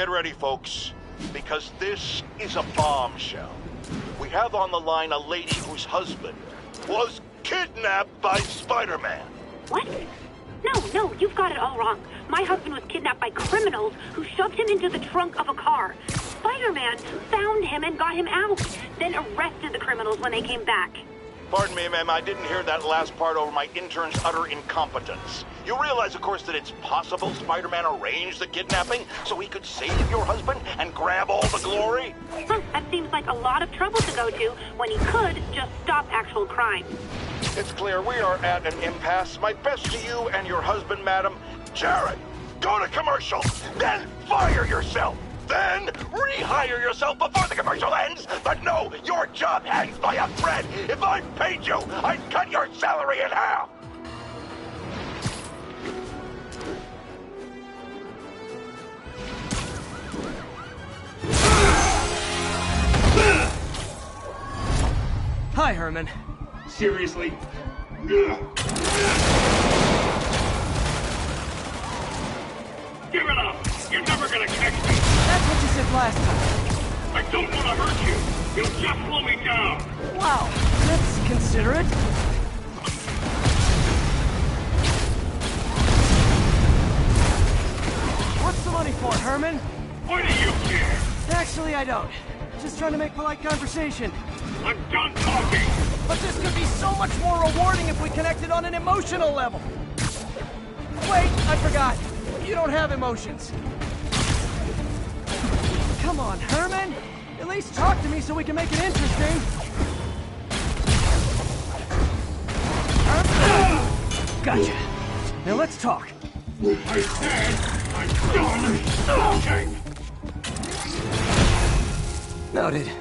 Get ready, folks, because this is a bombshell. We have on the line a lady whose husband was kidnapped by Spider-Man. What? No, you've got it all wrong. My husband was kidnapped by criminals who shoved him into the trunk of a car. Spider-Man found him and got him out, then arrested the criminals when they came back. Pardon me, ma'am, I didn't hear that last part over my intern's utter incompetence. You realize, of course, that it's possible Spider-Man arranged the kidnapping so he could save your husband and grab all the glory? That seems like a lot of trouble to go to when he could just stop actual crime. It's clear we are at an impasse. My best to you and your husband, madam. Jared, go to commercial, then fire yourself. Then rehire yourself before the commercial ends. But no, your job hangs by a thread. If I paid you, I'd cut your salary in half. Hi, Herman. Seriously? Give it up! You're never gonna catch me! That's what you said last time. I don't want to hurt you! You'll just slow me down! Wow, that's considerate. What's the money for, Herman? Why do you care? Actually, I don't. Just trying to make polite conversation. I'm done talking! But this could be so much more rewarding if we connected on an emotional level. Wait, I forgot. You don't have emotions. Come on, Herman. At least talk to me so we can make it interesting. Gotcha. Now let's talk. I said I'm done talking! Noted.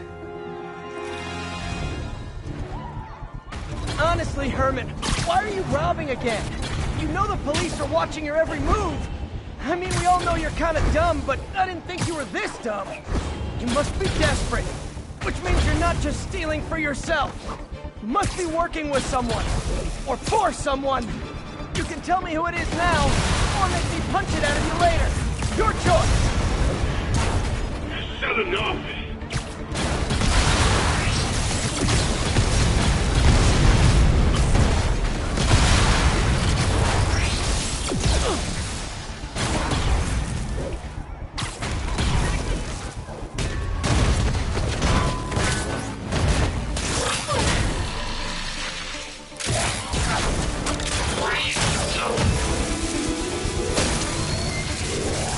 Honestly, Herman, why are you robbing again? You know the police are watching your every move. I mean, we all know you're kind of dumb, but I didn't think you were this dumb. You must be desperate, which means you're not just stealing for yourself. You must be working with someone, or for someone. You can tell me who it is now, or make me punch it out of you later. Your choice. I said enough!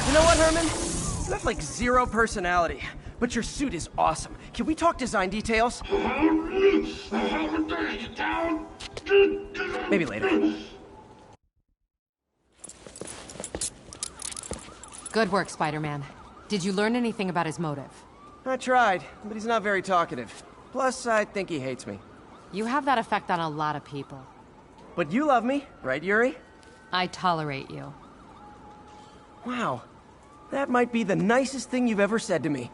You know what, Herman? You have like zero personality, but your suit is awesome. Can we talk design details? Maybe later. Good work, Spider-Man. Did you learn anything about his motive? I tried, but he's not very talkative. Plus, I think he hates me. You have that effect on a lot of people. But you love me, right, Yuri? I tolerate you. Wow. That might be the nicest thing you've ever said to me.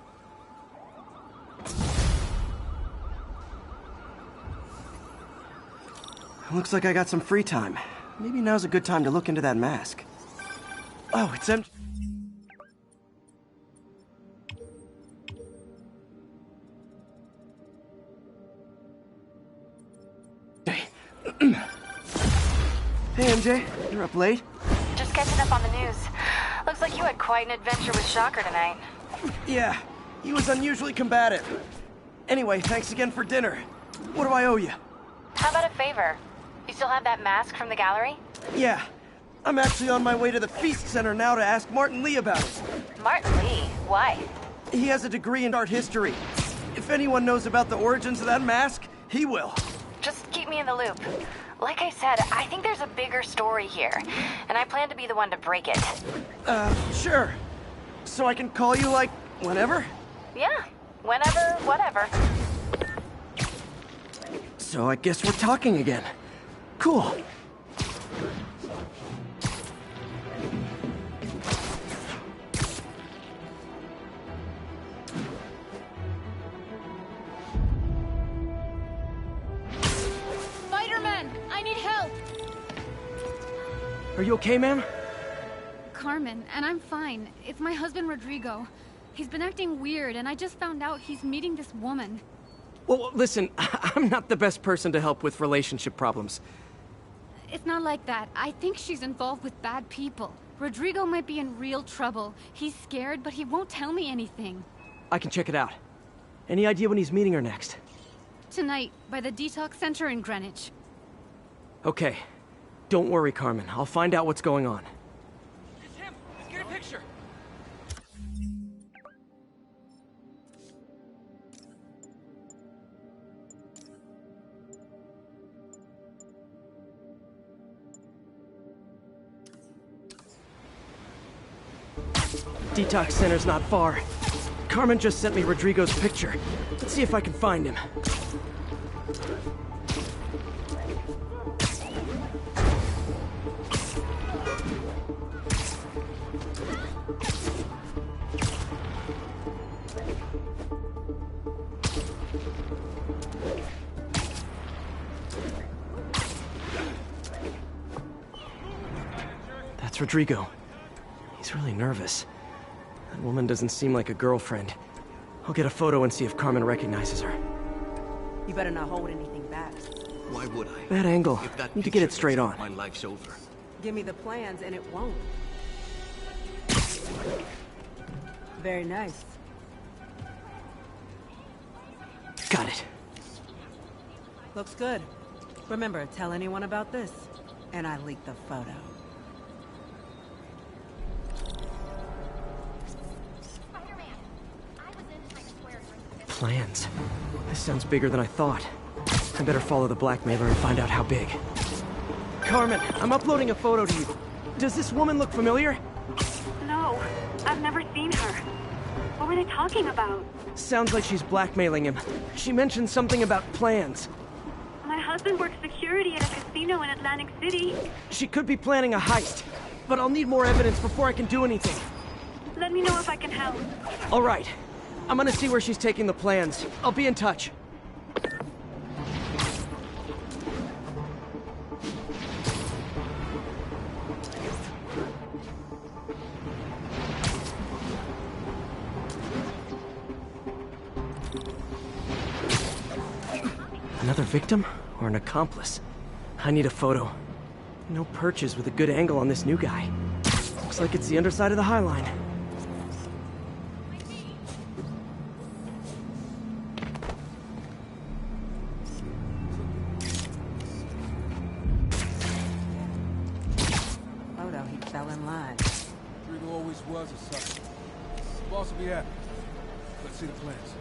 Looks like I got some free time. Maybe now's a good time to look into that mask. Oh, it's empty. Hey, MJ. You're up late? Just catching up on the news. Looks like you had quite an adventure with Shocker tonight. Yeah, he was unusually combative. Anyway, thanks again for dinner. What do I owe you? How about a favor? You still have that mask from the gallery? Yeah, I'm actually on my way to the Feast Center now to ask Martin Lee about it. Martin Lee? Why? He has a degree in art history. If anyone knows about the origins of that mask, he will. Just keep me in the loop. Like I said, I think there's a bigger story here, and I plan to be the one to break it. Sure. So I can call you, like, whenever? Yeah, whenever, whatever. So I guess we're talking again. Cool. Spider-Man! I need help! Are you okay, man? Carmen, and I'm fine. It's my husband, Rodrigo. He's been acting weird, and I just found out he's meeting this woman. Well, listen, I'm not the best person to help with relationship problems. It's not like that. I think she's involved with bad people. Rodrigo might be in real trouble. He's scared, but he won't tell me anything. I can check it out. Any idea when he's meeting her next? Tonight, by the detox center in Greenwich. Okay. Don't worry, Carmen. I'll find out what's going on. It's him! Let's get a picture! Detox center's not far. Carmen just sent me Rodrigo's picture. Let's see if I can find him. That's Rodrigo. He's really nervous. That woman doesn't seem like a girlfriend. I'll get a photo and see if Carmen recognizes her. You better not hold anything back. Why would I? Bad angle. If that Need to get it picture straight gets on. my life's over. Give me the plans and it won't. Very nice. Got it. Looks good. Remember, tell anyone about this, and I leak the photo. Plans. This sounds bigger than I thought. I better follow the blackmailer and find out how big. Carmen, I'm uploading a photo to you. Does this woman look familiar? No, I've never seen her. What were they talking about? Sounds like she's blackmailing him. She mentioned something about plans. My husband works security at a casino in Atlantic City. She could be planning a heist, but I'll need more evidence before I can do anything. Let me know if I can help. All right. I'm gonna see where she's taking the plans. I'll be in touch. Another victim or an accomplice? I need a photo. No perches with a good angle on this new guy. Looks like it's the underside of the High Line. Photo, he fell in line. Rodrigo always was a sucker. Boss will be happy. Let's see the plans.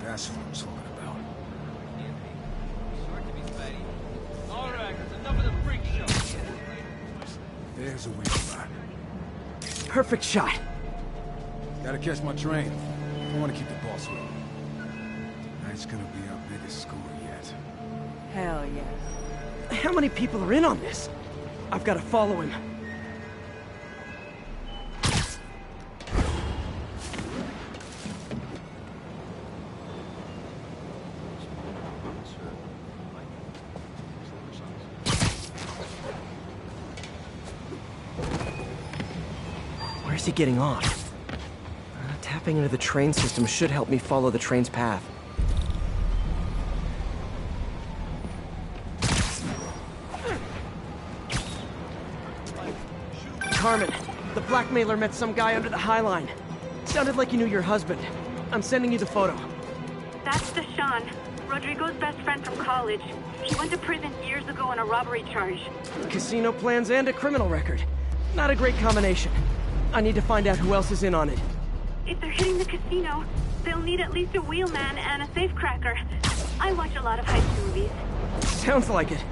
That's what I'm talking about. All right, that's enough of the freak show. There's a weak spot. Perfect shot. Gotta catch my train. I want to keep the boss with me. Tonight's gonna be our biggest score yet. Hell yeah. How many people are in on this? I've got to follow him. Where's he getting off? Tapping into the train system should help me follow the train's path. Carmen, the blackmailer met some guy under the High Line. Sounded like he knew your husband. I'm sending you the photo. That's Deshaun, Rodrigo's best friend from college. He went to prison years ago on a robbery charge. Casino plans and a criminal record. Not a great combination. I need to find out who else is in on it. If they're hitting the casino, they'll need at least a wheelman and a safecracker. I watch a lot of heist movies. Sounds like it.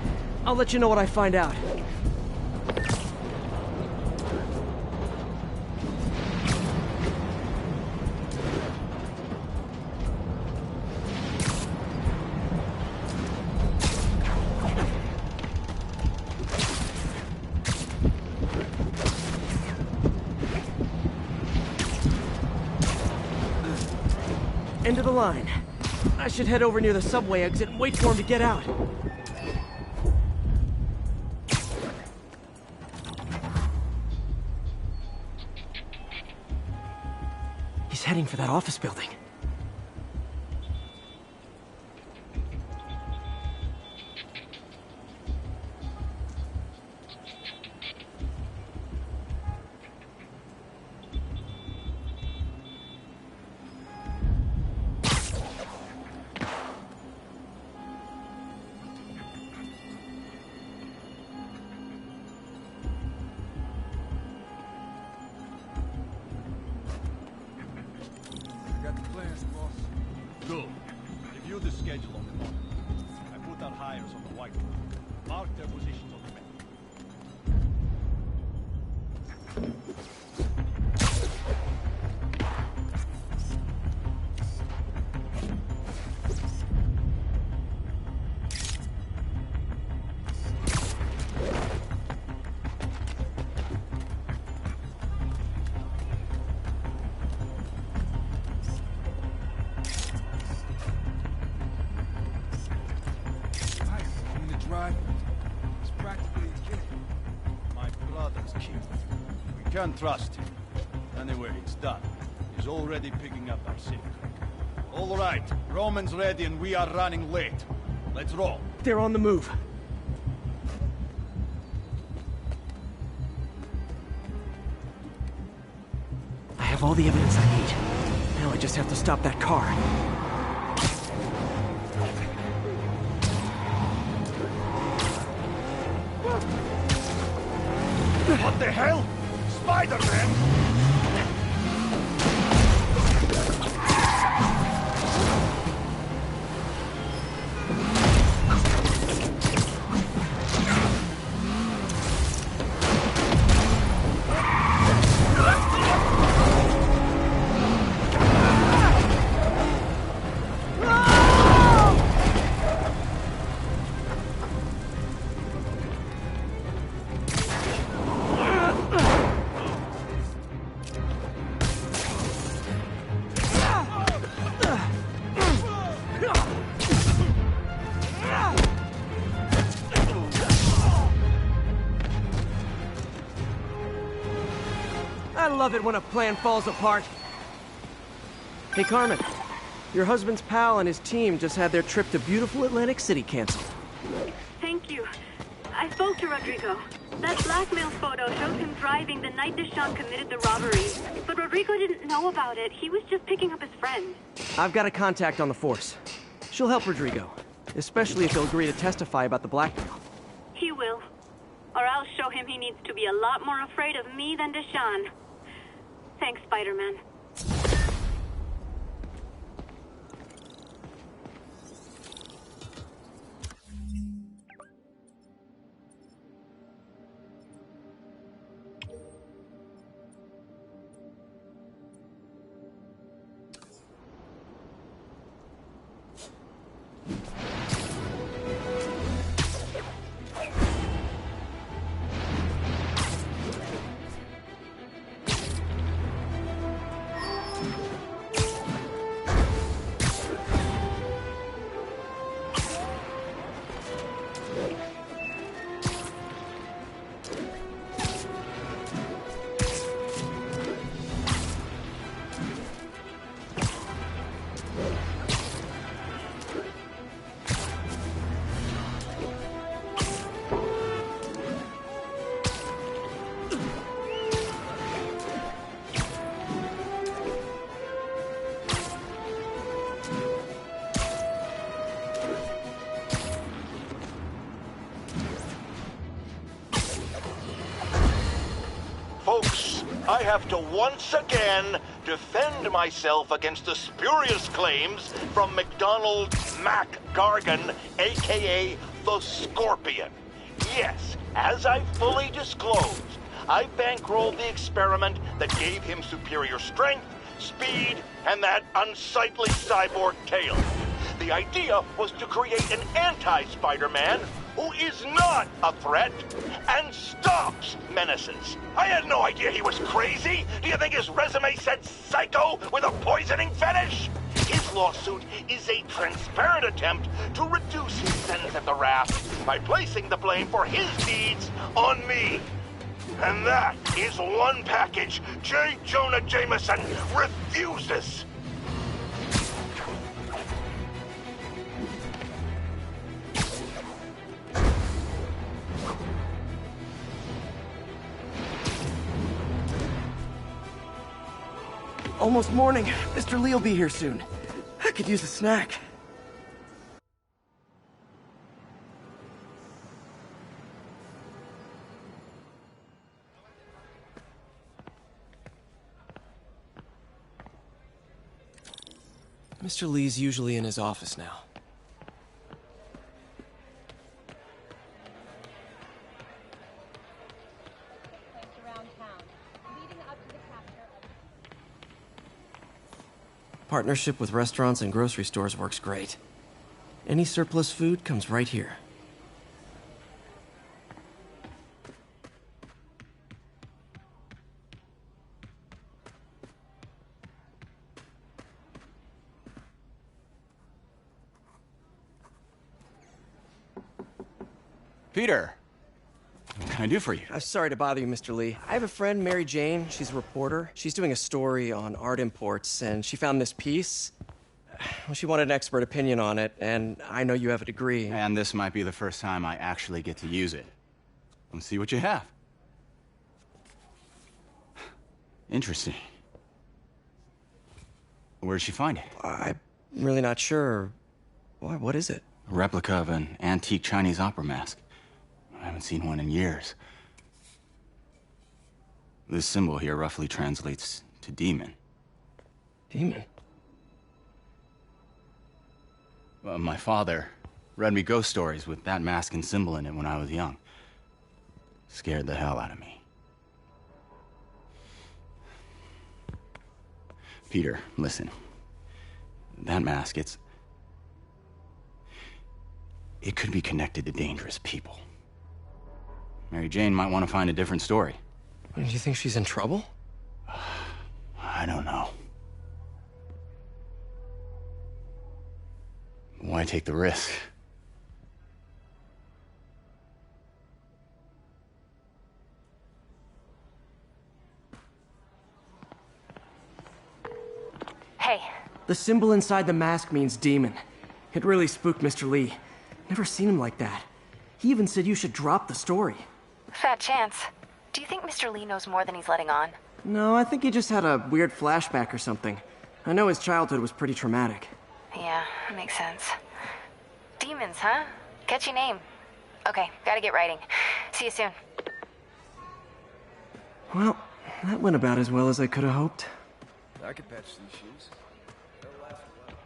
I'll let you know what I find out. End of the line. I should head over near the subway exit and wait for him to get out. He's heading for that office building. Good. Review the schedule on the monitor. I put out hires on the whiteboard. Mark their positions on the map. He's practically a kid. My brother's killed. We can't trust him. Anyway, it's done. He's already picking up our secret. All right, Roman's ready and we are running late. Let's roll. They're on the move. I have all the evidence I need. Now I just have to stop that car. What the hell? Spider-Man? I love it when a plan falls apart. Hey, Carmen. Your husband's pal and his team just had their trip to beautiful Atlantic City canceled. Thank you. I spoke to Rodrigo. That blackmail photo shows him driving the night Deshaun committed the robbery. But Rodrigo didn't know about it. He was just picking up his friend. I've got a contact on the force. She'll help Rodrigo, especially if he'll agree to testify about the blackmail. He will. Or I'll show him he needs to be a lot more afraid of me than Deshaun. Thanks, Spider-Man. Folks, I have to once again defend myself against the spurious claims from McDonald Mac Gargan, aka the Scorpion. Yes, as I fully disclosed, I bankrolled the experiment that gave him superior strength, speed, and that unsightly cyborg tail. The idea was to create an anti-Spider-Man who is not a threat and stops menaces. I had no idea he was crazy. Do you think his resume said psycho with a poisoning fetish? His lawsuit is a transparent attempt to reduce his sentence at the raft by placing the blame for his deeds on me. And that is one package J. Jonah Jameson refuses. Almost morning. Mr. Lee will be here soon. I could use a snack. Mr. Lee's usually in his office now. Partnership with restaurants and grocery stores works great. Any surplus food comes right here. Peter, what can I do for you? I'm sorry to bother you, Mr. Lee. I have a friend, Mary Jane. She's a reporter. She's doing a story on art imports, and she found this piece. Well, she wanted an expert opinion on it, and I know you have a degree. And this might be the first time I actually get to use it. Let's see what you have. Interesting. Where'd she find it? I'm really not sure. What is it? A replica of an antique Chinese opera mask. I haven't seen one in years. This symbol here roughly translates to demon. Demon? My father read me ghost stories with that mask and symbol in it when I was young. Scared the hell out of me. Peter, listen. That mask, it could be connected to dangerous people. Mary Jane might want to find a different story. Do you think she's in trouble? I don't know. Why take the risk? Hey. The symbol inside the mask means demon. It really spooked Mr. Lee. Never seen him like that. He even said you should drop the story. Fat chance. Do you think Mr. Lee knows more than he's letting on? No, I think he just had a weird flashback or something. I know his childhood was pretty traumatic. Yeah, that makes sense. Demons, huh? Catchy name. Okay, gotta get writing. See you soon. Well, that went about as well as I could have hoped. I could patch these shoes. They'll last a while.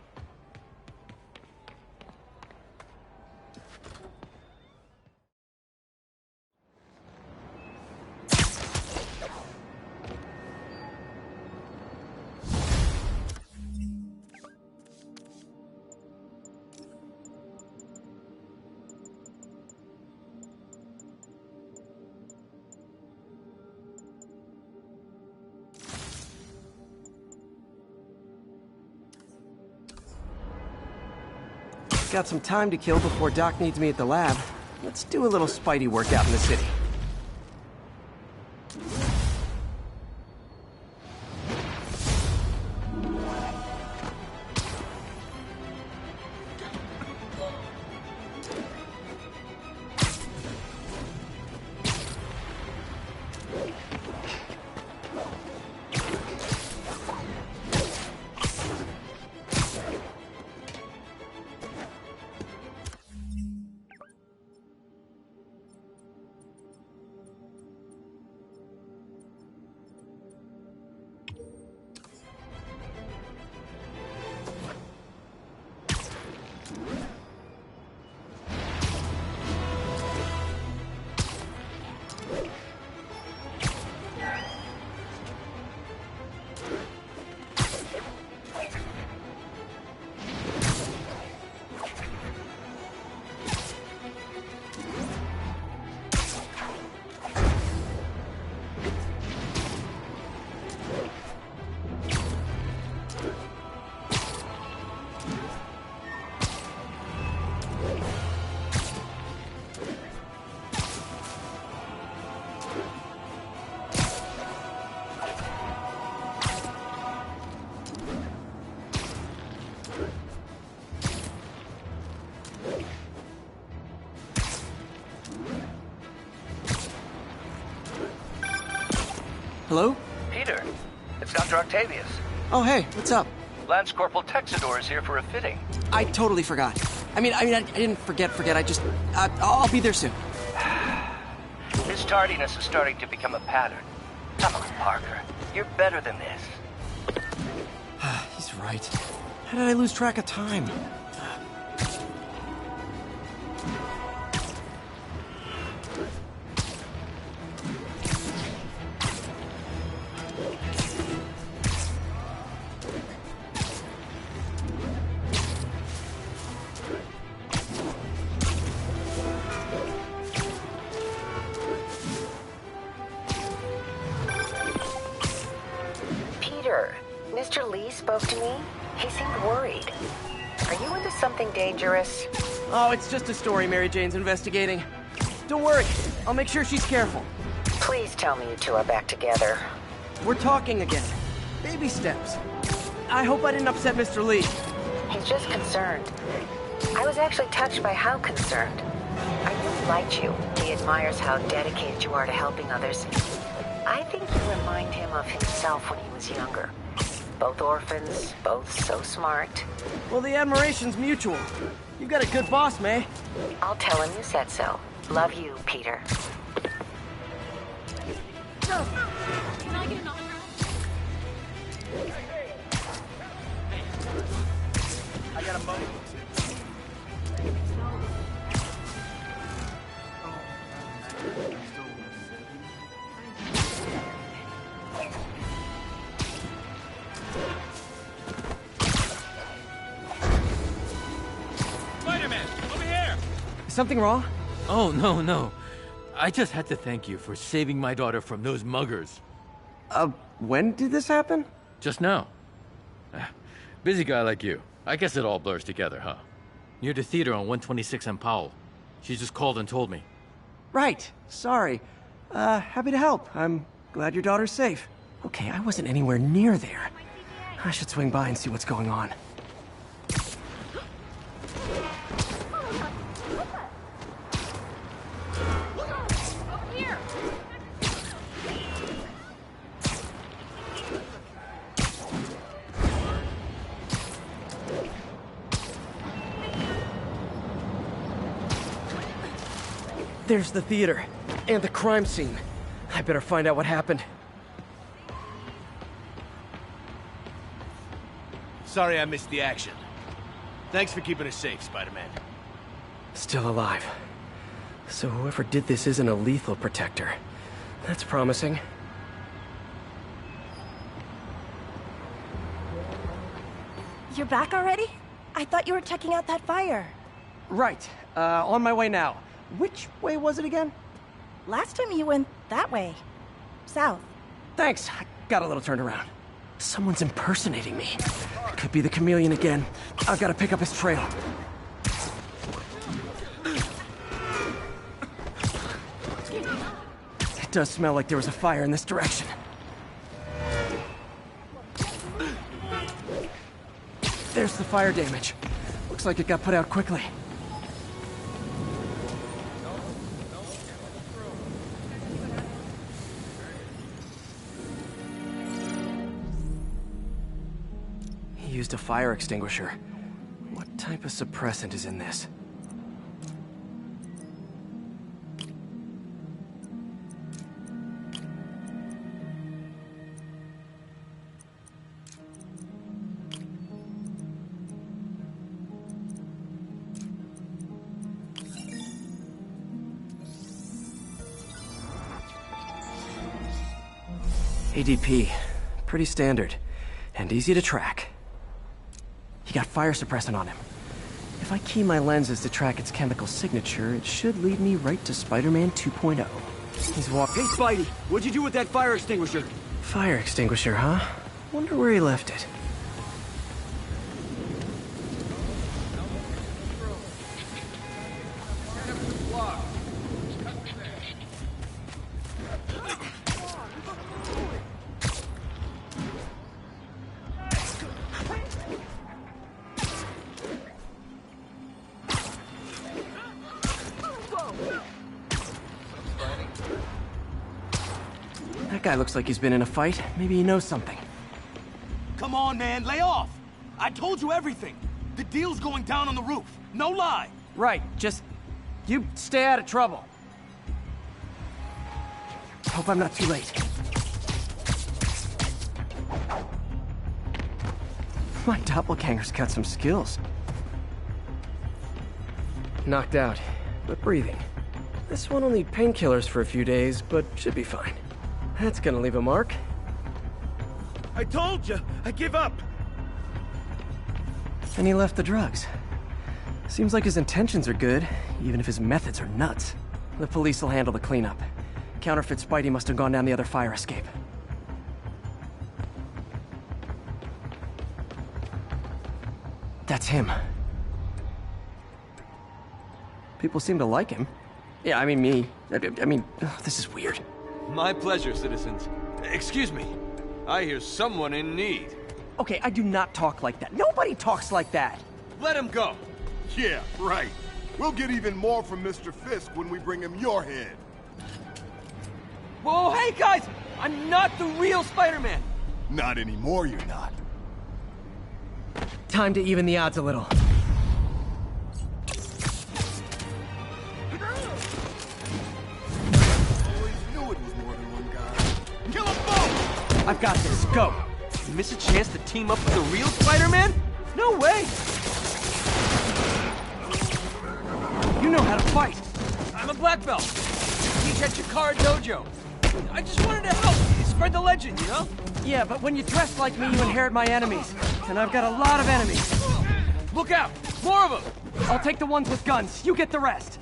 Got some time to kill before Doc needs me at the lab. Let's do a little Spidey workout in the city. Hello? Peter, it's Dr. Octavius. Oh, hey, what's up? Lance Corporal Texador is here for a fitting. I totally forgot. I didn't forget. I'll be there soon. This tardiness is starting to become a pattern. Come on, Parker. You're better than this. He's right. How did I lose track of time? Mr. Lee spoke to me. He seemed worried. Are you into something dangerous? Oh, it's just a story Mary Jane's investigating. Don't worry, I'll make sure she's careful. Please tell me you two are back together. We're talking again. Baby steps. I hope I didn't upset Mr. Lee. He's just concerned. I was actually touched by how concerned. I really liked you. He admires how dedicated you are to helping others. I think you remind him of himself when he was younger. Both orphans, both so smart. Well, the admiration's mutual. You've got a good boss, May. I'll tell him you said so. Love you, Peter. Can I get an autograph? I got a money. Spider-Man, over here! Something wrong? Oh, no. I just had to thank you for saving my daughter from those muggers. When did this happen? Just now. Busy guy like you. I guess it all blurs together, huh? Near the theater on 126 and Powell. She just called and told me. Right. Sorry. Happy to help. I'm glad your daughter's safe. Okay, I wasn't anywhere near there. I should swing by and see what's going on. There's the theater, and the crime scene. I better find out what happened. Sorry I missed the action. Thanks for keeping us safe, Spider-Man. Still alive. So whoever did this isn't a lethal protector. That's promising. You're back already? I thought you were checking out that fire. Right. On my way now. Which way was it again? Last time you went that way. South. Thanks. I got a little turned around. Someone's impersonating me. Could be the chameleon again. I've got to pick up his trail. It does smell like there was a fire in this direction. There's the fire damage. Looks like it got put out quickly. He used a fire extinguisher. What type of suppressant is in this? ADP. Pretty standard. And easy to track. He got fire suppressant on him. If I key my lenses to track its chemical signature, it should lead me right to Spider-Man 2.0. He's walking. Hey, Spidey! What'd you do with that fire extinguisher? Fire extinguisher, huh? Wonder where he left it. That guy looks like he's been in a fight. Maybe he knows something. Come on, man, lay off! I told you everything. The deal's going down on the roof. No lie. Right, just... you stay out of trouble. Hope I'm not too late. My doppelganger's got some skills. Knocked out, but breathing. This one will need painkillers for a few days, but should be fine. That's gonna leave a mark. I told you, I give up. And he left the drugs. Seems like his intentions are good, even if his methods are nuts. The police will handle the cleanup. Counterfeit Spidey must have gone down the other fire escape. That's him. People seem to like him. Yeah, I mean me. I mean, this is weird. My pleasure, citizens. Excuse me. I hear someone in need. Okay, I do not talk like that. Nobody talks like that. Let him go. Yeah, right. We'll get even more from Mr. Fisk when we bring him your head. Whoa, hey guys! I'm not the real Spider-Man! Not anymore, you're not. Time to even the odds a little. Always knew it was more than one guy. Kill them both! I've got this. Go! You miss a chance to team up with the real Spider-Man? No way! You know how to fight! I'm a black belt. Teach at Chikara Dojo. I just wanted to help spread the legend, you know? Yeah, but when you dress like me, you inherit my enemies. And I've got a lot of enemies. Look out! More of them! I'll take the ones with guns. You get the rest.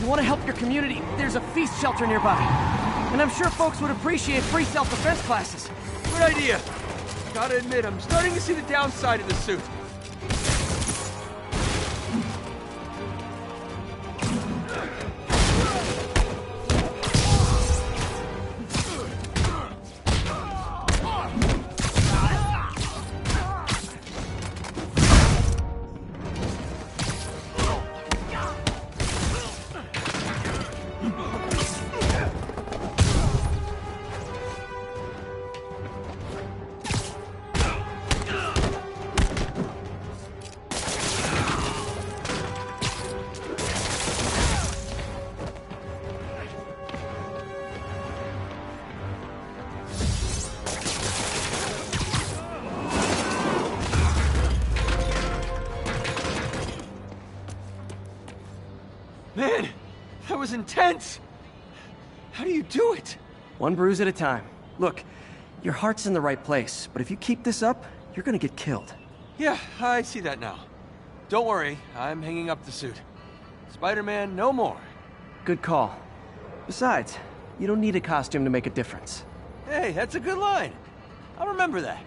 Want to help your community, there's a feast shelter nearby. And I'm sure folks would appreciate free self-defense classes. Good idea. Gotta admit, I'm starting to see the downside of the suit. Man, that was intense! How do you do it? One bruise at a time. Look, your heart's in the right place, but if you keep this up, you're gonna get killed. Yeah, I see that now. Don't worry, I'm hanging up the suit. Spider-Man, no more. Good call. Besides, you don't need a costume to make a difference. Hey, that's a good line. I'll remember that.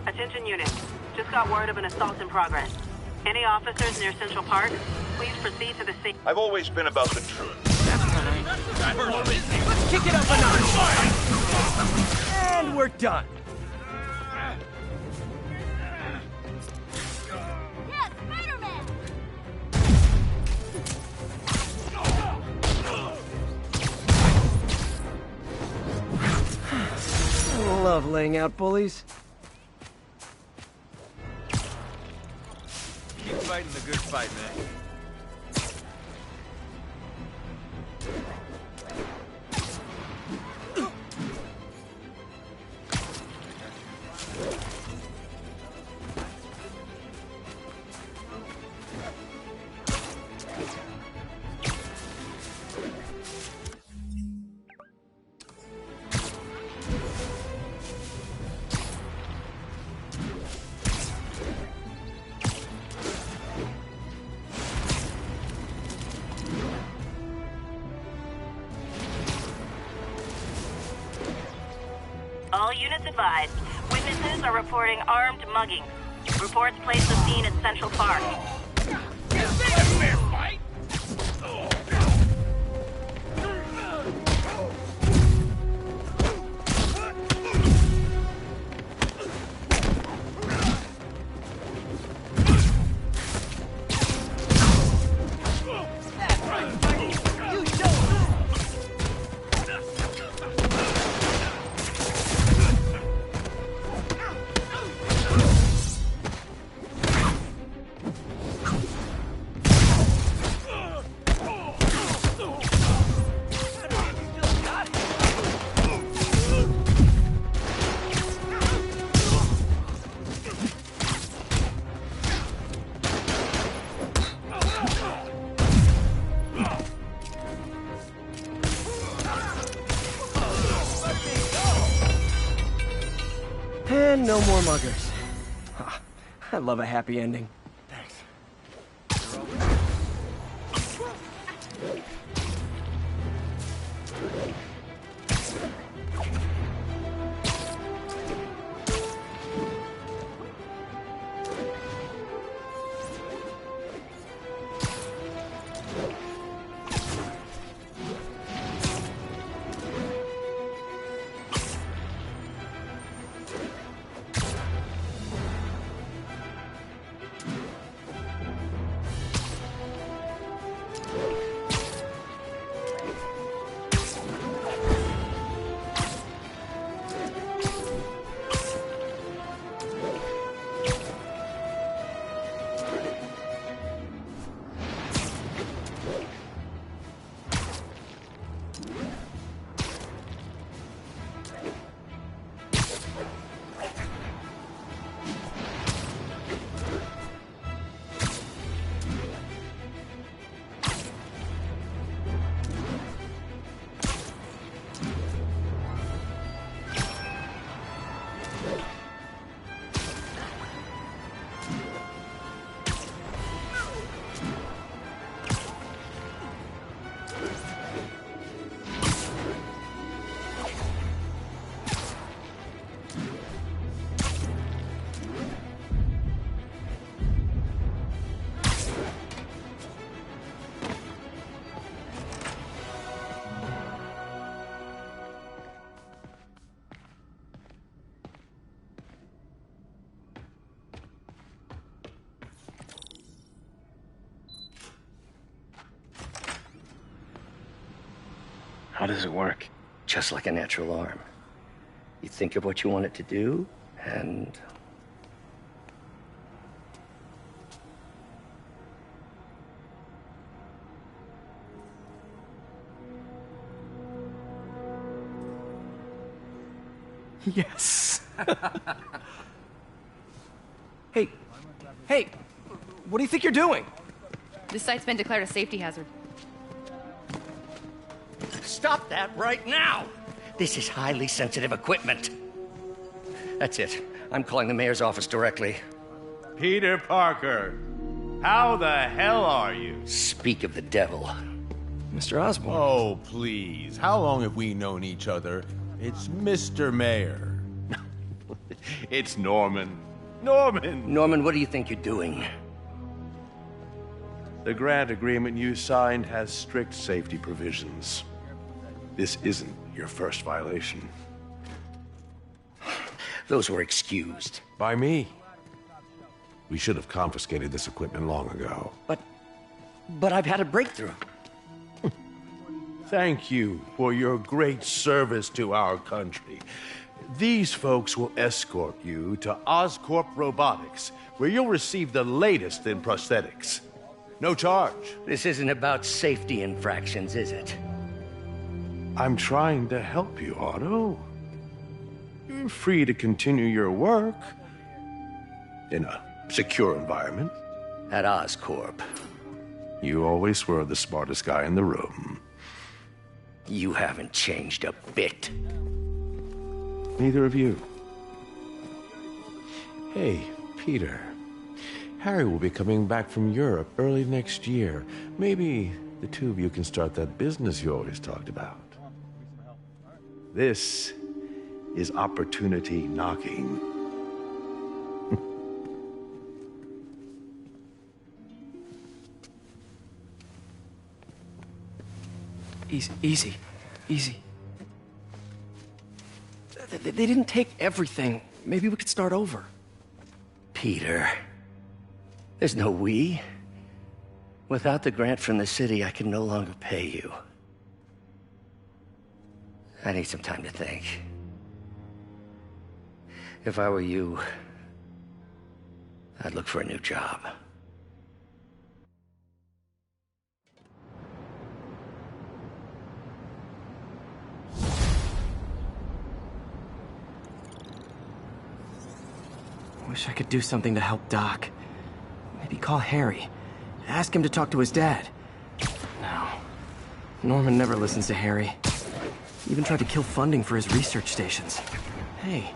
Attention units. Just got word of an assault in progress. Any officers near Central Park, please proceed to the scene. I've always been about the truth. Let's kick it up a notch. And we're done. Yeah, Spider-Man! I love laying out bullies. Keep fighting the good fight, man. All units advised. Witnesses are reporting armed mugging. Reports place the scene at Central Park. Is this a fair fight? And no more muggers. I love a happy ending. How does it work? Just like a natural arm. You think of what you want it to do, and... Yes. Hey, what do you think you're doing? This site's been declared a safety hazard. Stop that right now! This is highly sensitive equipment. That's it. I'm calling the mayor's office directly. Peter Parker, How the hell are you? Speak of the devil. Mr. Osborn. Oh, please. How long have we known each other? It's Mr. Mayor. It's Norman. Norman! Norman, what do you think you're doing? The grant agreement you signed has strict safety provisions. This isn't your first violation. Those were excused. By me. We should have confiscated this equipment long ago. But I've had a breakthrough. Thank you for your great service to our country. These folks will escort you to Oscorp Robotics, where you'll receive the latest in prosthetics. No charge. This isn't about safety infractions, is it? I'm trying to help you, Otto. You're free to continue your work in a secure environment. At Oscorp. You always were the smartest guy in the room. You haven't changed a bit. Neither of you. Hey, Peter. Harry will be coming back from Europe early next year. Maybe the two of you can start that business you always talked about. This is opportunity knocking. Easy. They didn't take everything. Maybe we could start over. Peter, there's no we. Without the grant from the city, I can no longer pay you. I need some time to think. If I were you, I'd look for a new job. Wish I could do something to help Doc. Maybe call Harry. Ask him to talk to his dad. No. Norman never listens to Harry. He even tried to kill funding for his research stations. Hey,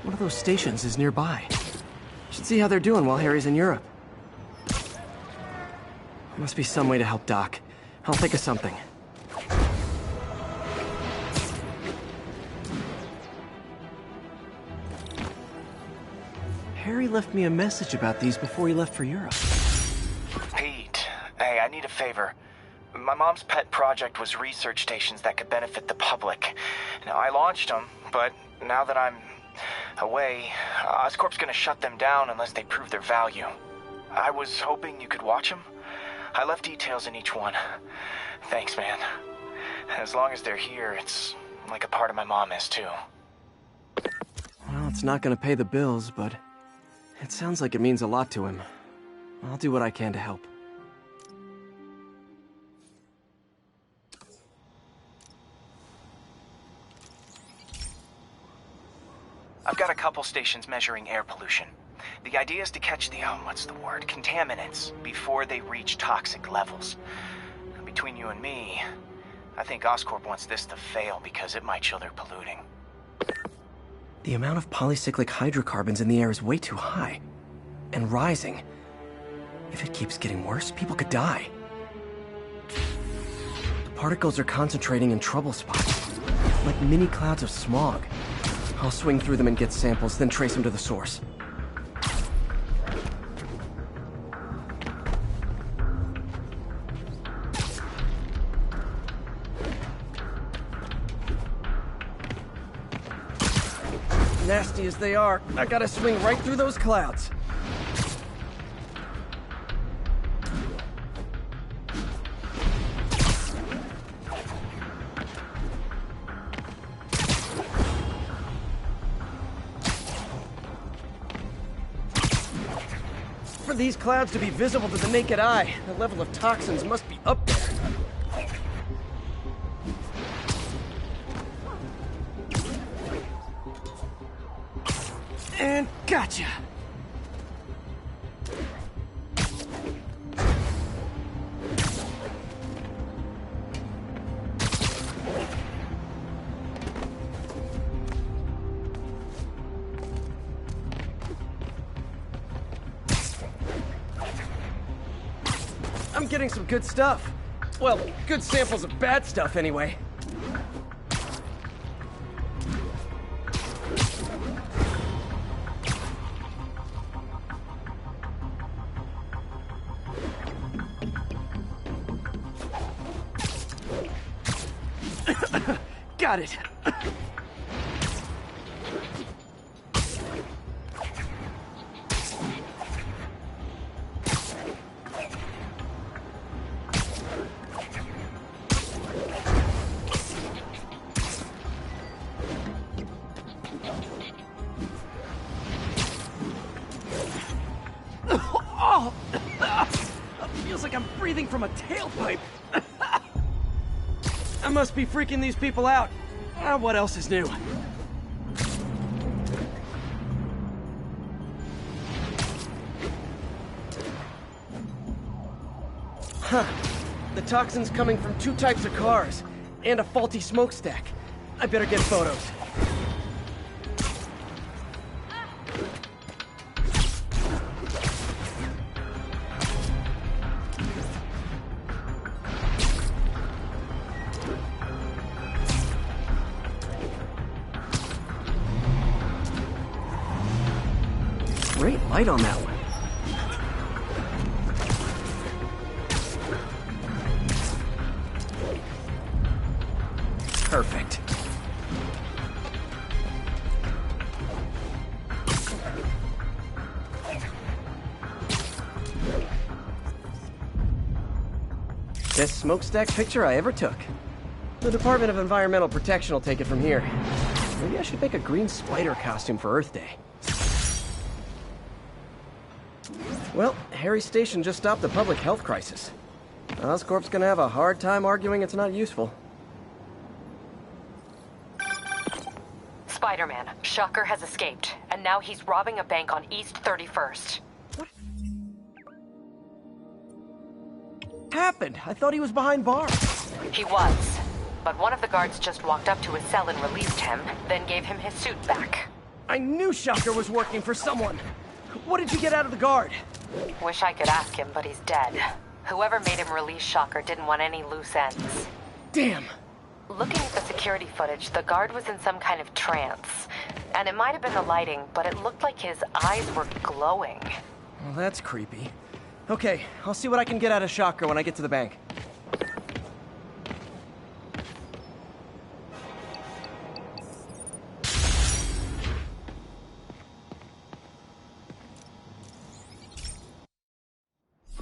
one of those stations is nearby. Should see how they're doing while Harry's in Europe. Must be some way to help Doc. I'll think of something. Harry left me a message about these before he left for Europe. Pete, hey, I need a favor. My mom's pet project was research stations that could benefit the public. Now, I launched them, but now that I'm away, Oscorp's gonna shut them down unless they prove their value. I was hoping you could watch them. I left details in each one. Thanks, man. As long as they're here, it's like a part of my mom is, too. Well, it's not gonna pay the bills, but it sounds like it means a lot to him. I'll do what I can to help. I've got a couple stations measuring air pollution. The idea is to catch the, contaminants before they reach toxic levels. Between you and me, I think Oscorp wants this to fail because it might show they're polluting. The amount of polycyclic hydrocarbons in the air is way too high. And rising. If it keeps getting worse, people could die. The particles are concentrating in trouble spots, like mini clouds of smog. I'll swing through them and get samples, then trace them to the source. Nasty as they are, I gotta swing right through those clouds. For these clouds to be visible to the naked eye, the level of toxins must be up there. And gotcha! I'm getting some good stuff. Well, good samples of bad stuff, anyway. Got it. Oh! Feels like I'm breathing from a tailpipe. I must be freaking these people out. What else is new? Huh. The toxin's coming from 2 types of cars, and a faulty smokestack. I better get photos. Great light on that one. Perfect. Best smokestack picture I ever took. The Department of Environmental Protection will take it from here. Maybe I should make a green spider costume for Earth Day. Well, Harry's station just stopped the public health crisis. Oscorp's gonna have a hard time arguing it's not useful. Spider-Man, Shocker has escaped, and now he's robbing a bank on East 31st. What happened? I thought he was behind bars. He was, but one of the guards just walked up to his cell and released him, then gave him his suit back. I knew Shocker was working for someone. What did you get out of the guard? Wish I could ask him, but he's dead. Whoever made him release Shocker didn't want any loose ends. Damn. Looking at the security footage, the guard was in some kind of trance. And it might have been the lighting, but it looked like his eyes were glowing. Well, that's creepy. Okay, I'll see what I can get out of Shocker when I get to the bank.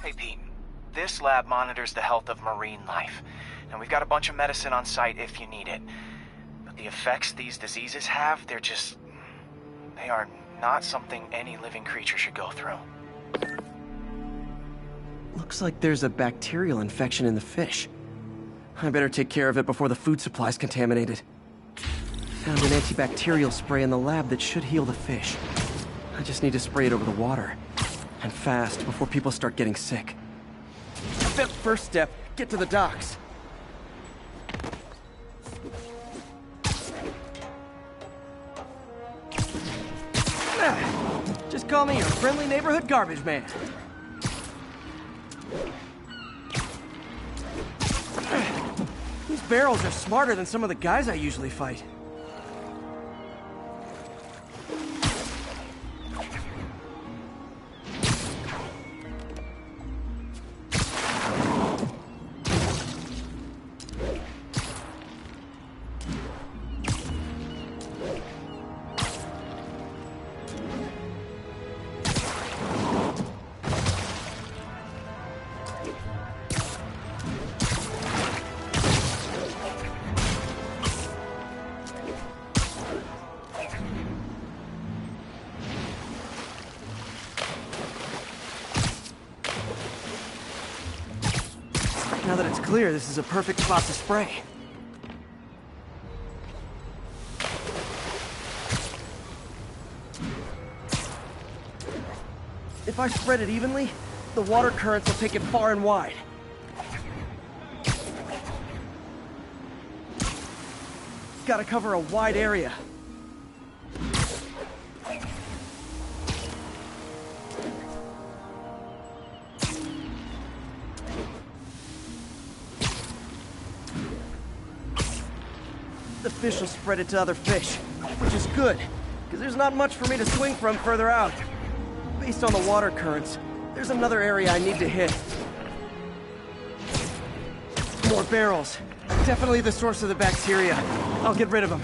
Hey, Pete. This lab monitors the health of marine life, and we've got a bunch of medicine on site if you need it. But the effects these diseases have, they are not something any living creature should go through. Looks like there's a bacterial infection in the fish. I better take care of it before the food supply's contaminated. Found an antibacterial spray in the lab that should heal the fish. I just need to spray it over the water. And fast, before people start getting sick. First step, get to the docks. Just call me your friendly neighborhood garbage man. These barrels are smarter than some of the guys I usually fight. Now that it's clear, this is a perfect spot to spray. If I spread it evenly, the water currents will take it far and wide. Gotta cover a wide area. the fish will spread it to other fish, which is good, because there's not much for me to swing from further out. Based on the water currents, there's another area I need to hit. More barrels. Definitely the source of the bacteria. I'll get rid of them.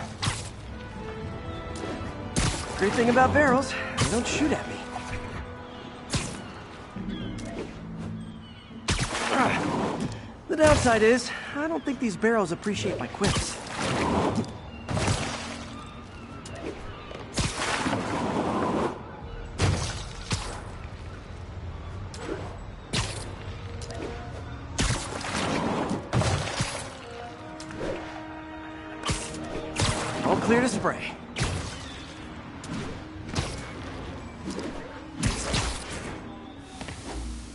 Great thing about barrels, they don't shoot at me. The downside is, I don't think these barrels appreciate my quips. All clear to spray.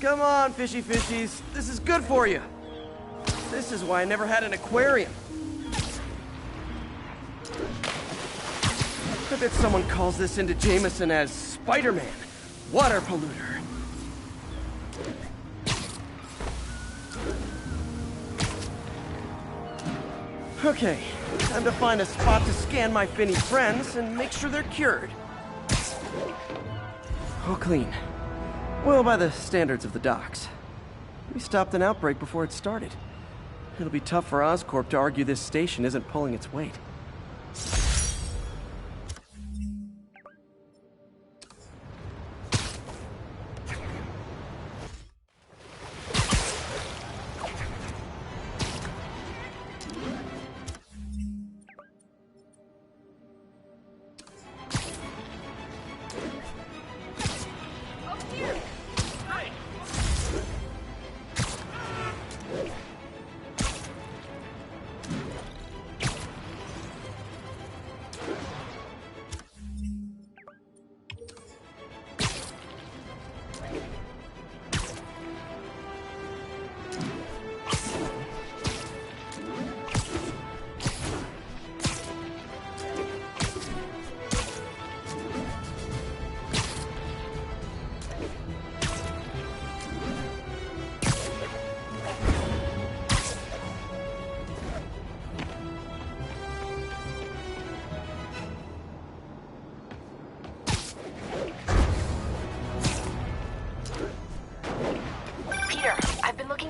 Come on, fishy fishies. This is good for you. This is why I never had an aquarium. I bet someone calls this into Jameson as Spider-Man, water polluter. Okay, time to find a spot to scan my finny friends and make sure they're cured. All clean. Well, by the standards of the docks. We stopped an outbreak before it started. It'll be tough for Oscorp to argue this station isn't pulling its weight.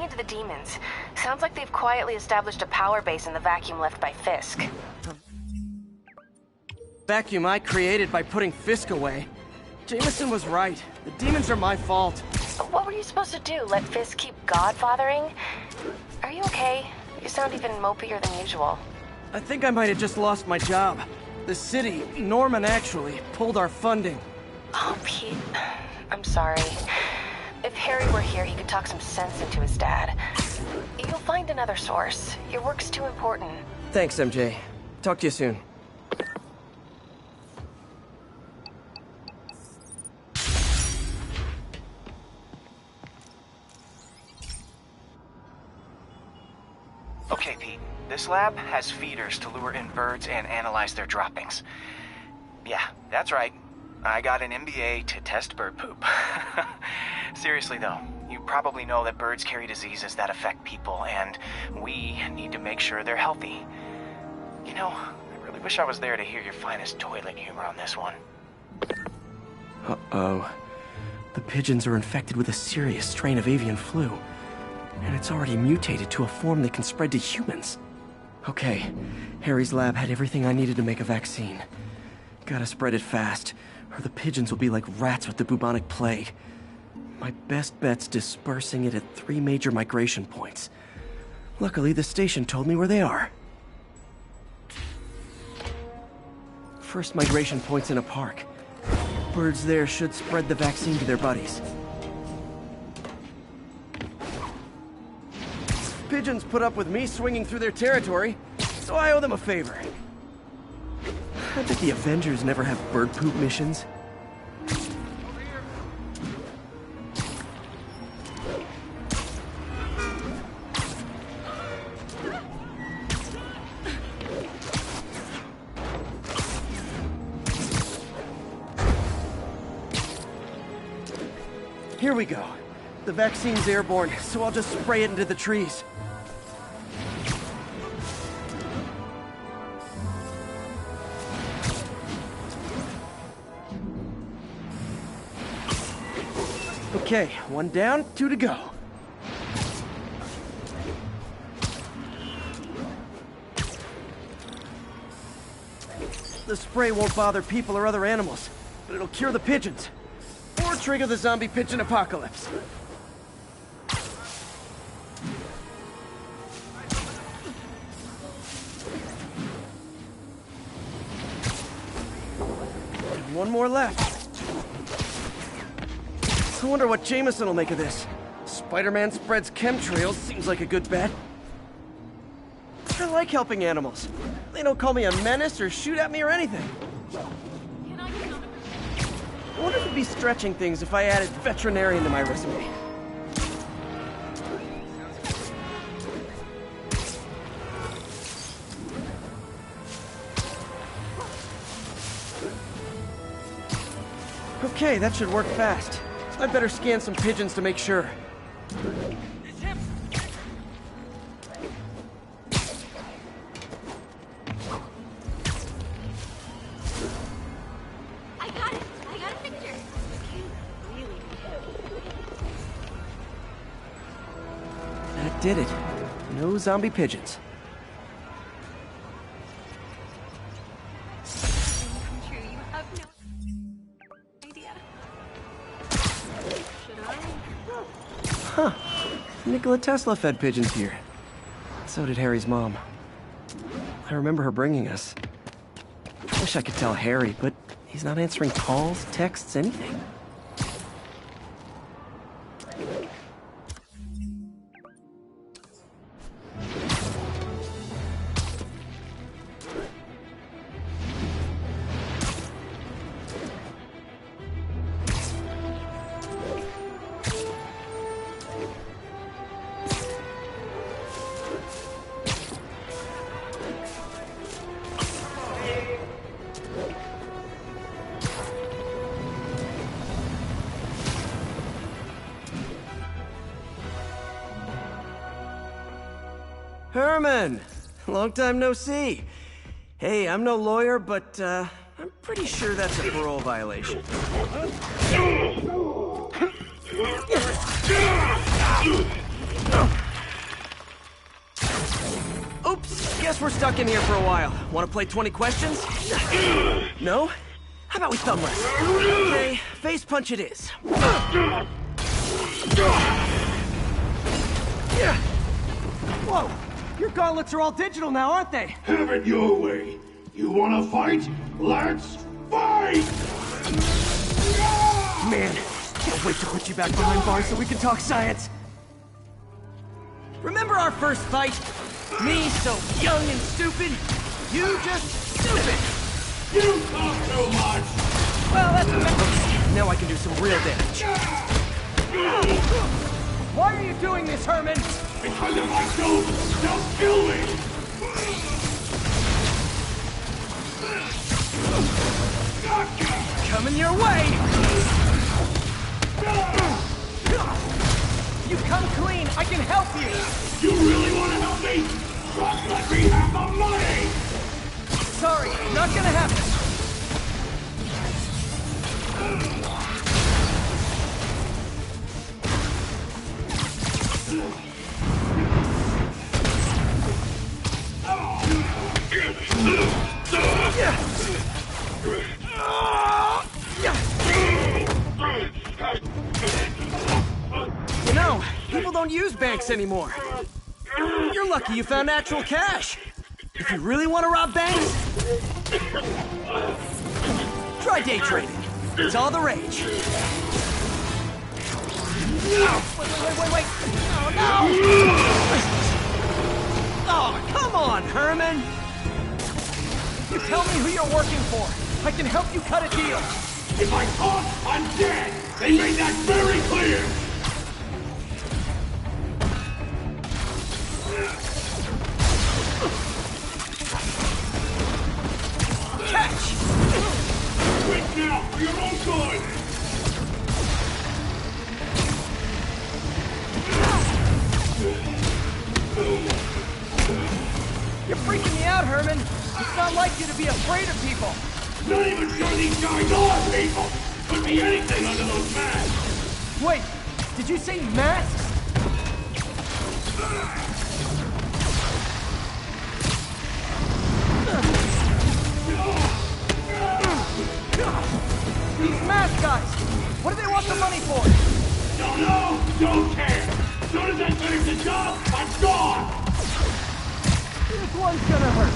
Into the demons. Sounds like they've quietly established a power base in the vacuum left by Fisk. Vacuum I created by putting Fisk away. Jameson was right. The demons are my fault. What were you supposed to do? Let Fisk keep godfathering? Are you okay? You sound even mopier than usual. I think I might have just lost my job. The city, Norman actually, pulled our funding. Oh, Pete. I'm sorry. If Harry were here, he could talk some sense into his dad. You'll find another source. Your work's too important. Thanks, MJ. Talk to you soon. Okay, Pete. This lab has feeders to lure in birds and analyze their droppings. Yeah, that's right. I got an MBA to test bird poop. Seriously though, you probably know that birds carry diseases that affect people, and we need to make sure they're healthy. You know, I really wish I was there to hear your finest toilet humor on this one. Uh-oh. The pigeons are infected with a serious strain of avian flu, and it's already mutated to a form that can spread to humans. Okay, Harry's lab had everything I needed to make a vaccine. Gotta spread it fast, or the pigeons will be like rats with the bubonic plague. My best bet's dispersing it at 3 major migration points. Luckily, the station told me where they are. First migration point's in a park. Birds there should spread the vaccine to their buddies. Pigeons put up with me swinging through their territory, so I owe them a favor. I bet the Avengers never have bird poop missions. Here we go. The vaccine's airborne, so I'll just spray it into the trees. Okay, 1 down, 2 to go. The spray won't bother people or other animals, but it'll cure the pigeons. Or trigger the zombie pigeon apocalypse. And 1 more left. I wonder what Jameson will make of this. Spider-Man spreads chemtrails, seems like a good bet. I like helping animals. They don't call me a menace or shoot at me or anything. I wonder if it'd be stretching things if I added veterinarian to my resume. Okay, that should work fast. I'd better scan some pigeons to make sure. I got it. I got a picture. That did it. No zombie pigeons. Huh. Nikola Tesla fed pigeons here. So did Harry's mom. I remember her bringing us. I wish I could tell Harry, but he's not answering calls, texts, anything. Herman! Long time no see. Hey, I'm no lawyer, but, I'm pretty sure that's a parole violation. Oops, guess we're stuck in here for a while. Want to play 20 questions? No? How about we thumb wrestle? Okay, face punch it is. Whoa! Your gauntlets are all digital now, aren't they? Have it your way. You wanna fight? Let's fight! Man, can't wait to put you back behind bars so we can talk science. Remember our first fight? Me so young and stupid, you just stupid. You talk too much! Well, that's okay. Now I can do some real damage. Why are you doing this, Herman? Because if I don't, they'll kill me! Coming your way! You come clean, I can help you! You really want to help me? Just let me have the money! Sorry, not gonna happen. You know, people don't use banks anymore. You're lucky you found actual cash. If you really want to rob banks, try day trading. It's all the rage. Wait. Oh, no! Oh, come on, Herman! You tell me who you're working for. I can help you cut a deal. If I talk, I'm dead! They made that very clear! Catch! Quick now, for your own good! You're freaking me out, Herman. It's not like you to be afraid of people. Not even sure these guys are people! Could be anything under those masks! Wait, did you say masks? These mask guys! What do they want the money for? Don't know! Don't care! As soon as I finish the job, I'm gone! This one's gonna hurt.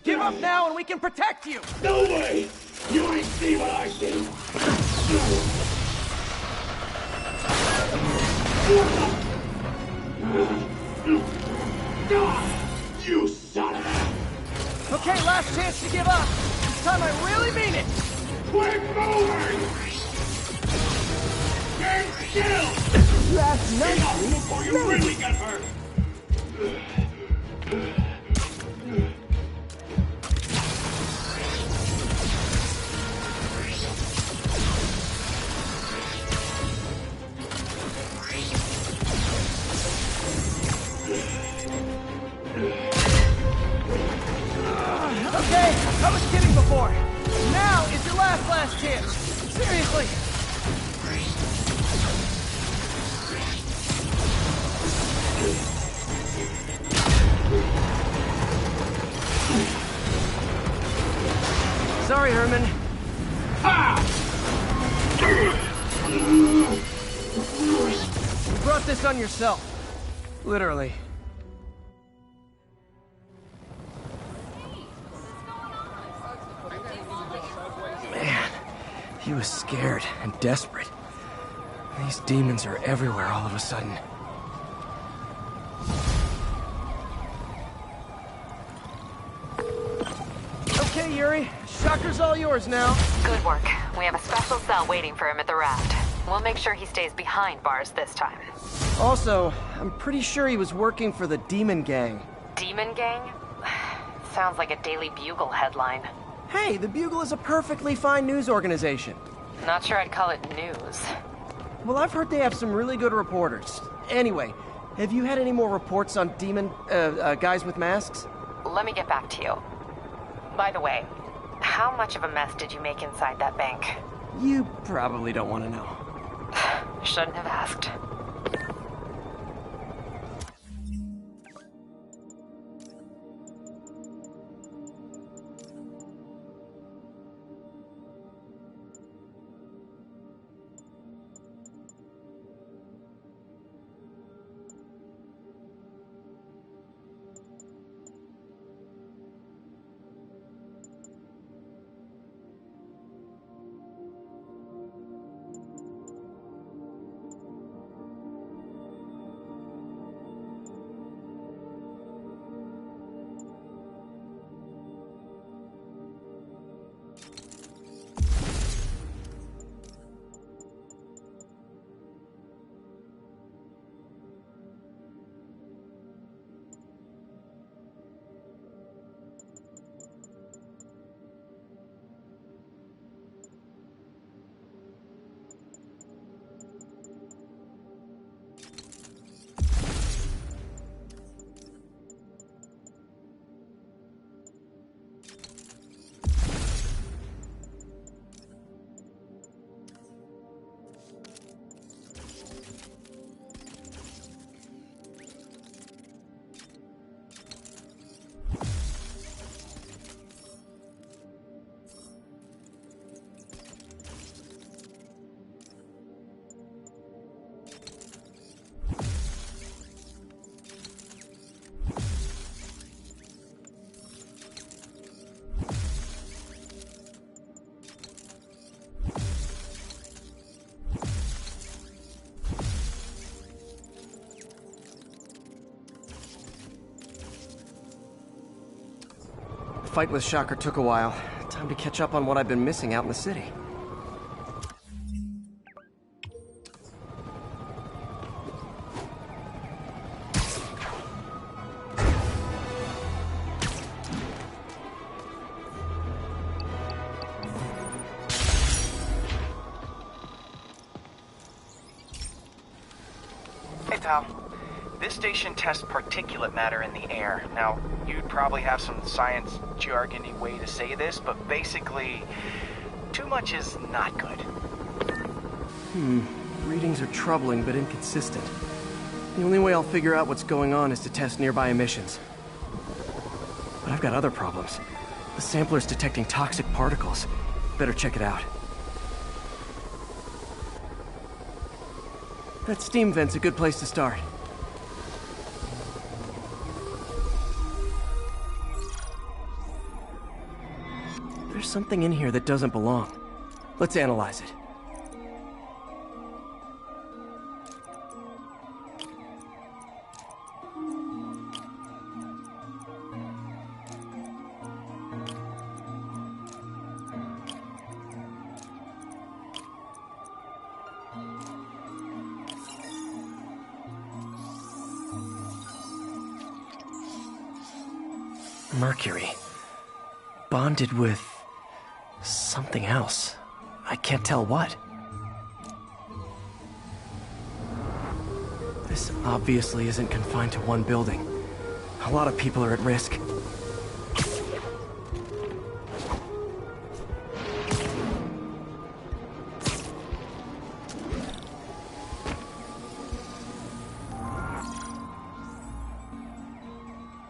Give up now and we can protect you! No way! You ain't see what I see! You son of a... Okay, last chance to give up. This time I really mean it! Quick moving! Stand still! You asked nicely before you really get hurt! Okay, I was kidding before. Now is your last chance. Seriously. Sorry, Herman. You brought this on yourself. Literally. Man, he was scared and desperate. These demons are everywhere all of a sudden. Okay, Yuri. Shocker's all yours now. Good work. We have a special cell waiting for him at the raft. We'll make sure he stays behind bars this time. Also, I'm pretty sure he was working for the Demon Gang. Demon Gang? Sounds like a Daily Bugle headline. Hey, the Bugle is a perfectly fine news organization. Not sure I'd call it news. Well, I've heard they have some really good reporters. Anyway, have you had any more reports on demon, guys with masks? Let me get back to you. By the way, how much of a mess did you make inside that bank? You probably don't want to know. Shouldn't have asked. The fight with Shocker took a while. Time to catch up on what I've been missing out in the city. Hey, pal. This station tests particulate matter in the air. Now, you'd probably have some science jargony way to say this, but basically, too much is not good. Readings are troubling but inconsistent. The only way I'll figure out what's going on is to test nearby emissions. But I've got other problems. The sampler's detecting toxic particles. Better check it out. That steam vent's a good place to start. There's something in here that doesn't belong. Let's analyze it. Mercury. Bonded with something else. I can't tell what. This obviously isn't confined to one building. A lot of people are at risk.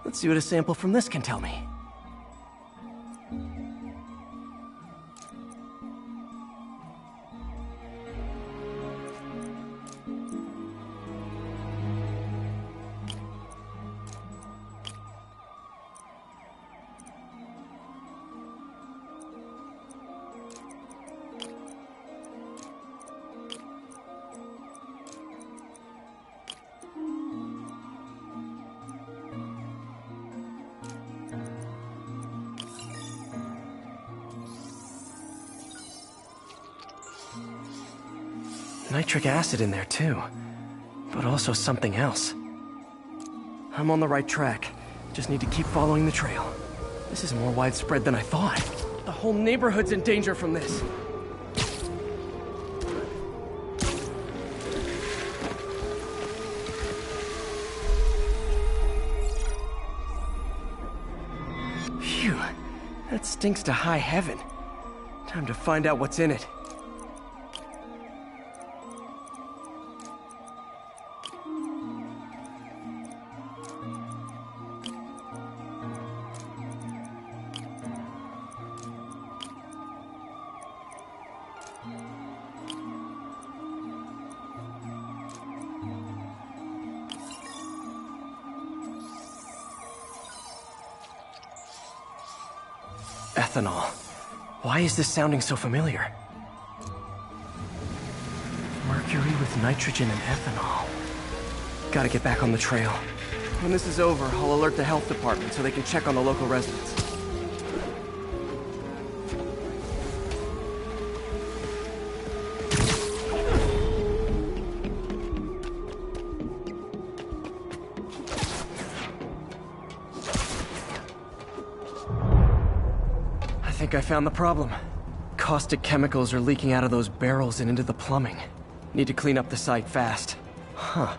Let's see what a sample from this can tell me. Nitric acid in there too, but also something else. I'm on the right track. Just need to keep following the trail. This is more widespread than I thought. The whole neighborhood's in danger from this. Phew, that stinks to high heaven. Time to find out what's in it. Ethanol. Why is this sounding so familiar? Mercury with nitrogen and ethanol. Gotta get back on the trail. When this is over, I'll alert the health department so they can check on the local residents. I think I found the problem. Caustic chemicals are leaking out of those barrels and into the plumbing. Need to clean up the site fast. Huh.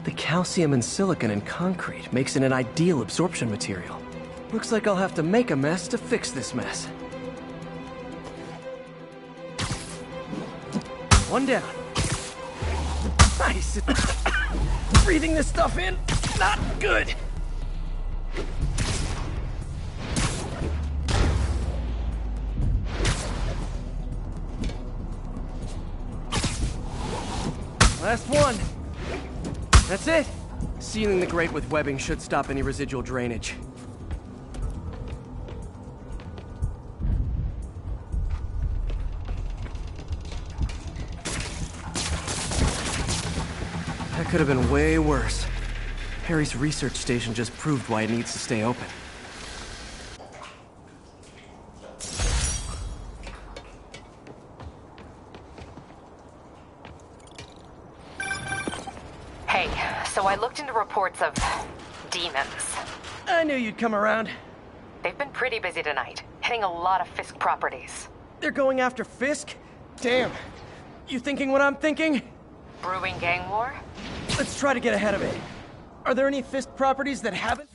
The calcium and silicon in concrete makes it an ideal absorption material. Looks like I'll have to make a mess to fix this mess. One down. Nice. Breathing this stuff in, not good. Last one. That's it. Sealing the grate with webbing should stop any residual drainage. That could have been way worse. Harry's research station just proved why it needs to stay open. So I looked into reports of demons. I knew you'd come around. They've been pretty busy tonight, hitting a lot of Fisk properties. They're going after Fisk? Damn. You thinking what I'm thinking? Brewing gang war? Let's try to get ahead of it. Are there any Fisk properties that haven't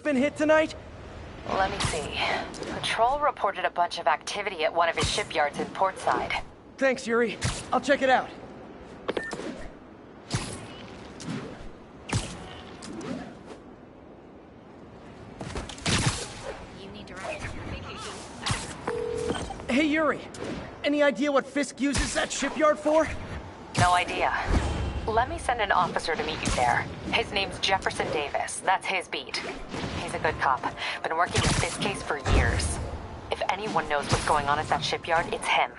been hit tonight? Let me see. Patrol reported a bunch of activity at one of his shipyards in Portside. Thanks, Yuri. I'll check it out. Hey, Yuri. Any idea what Fisk uses that shipyard for? No idea. Let me send an officer to meet you there. His name's Jefferson Davis. That's his beat. He's a good cop. Been working this case for years. If anyone knows what's going on at that shipyard, it's him.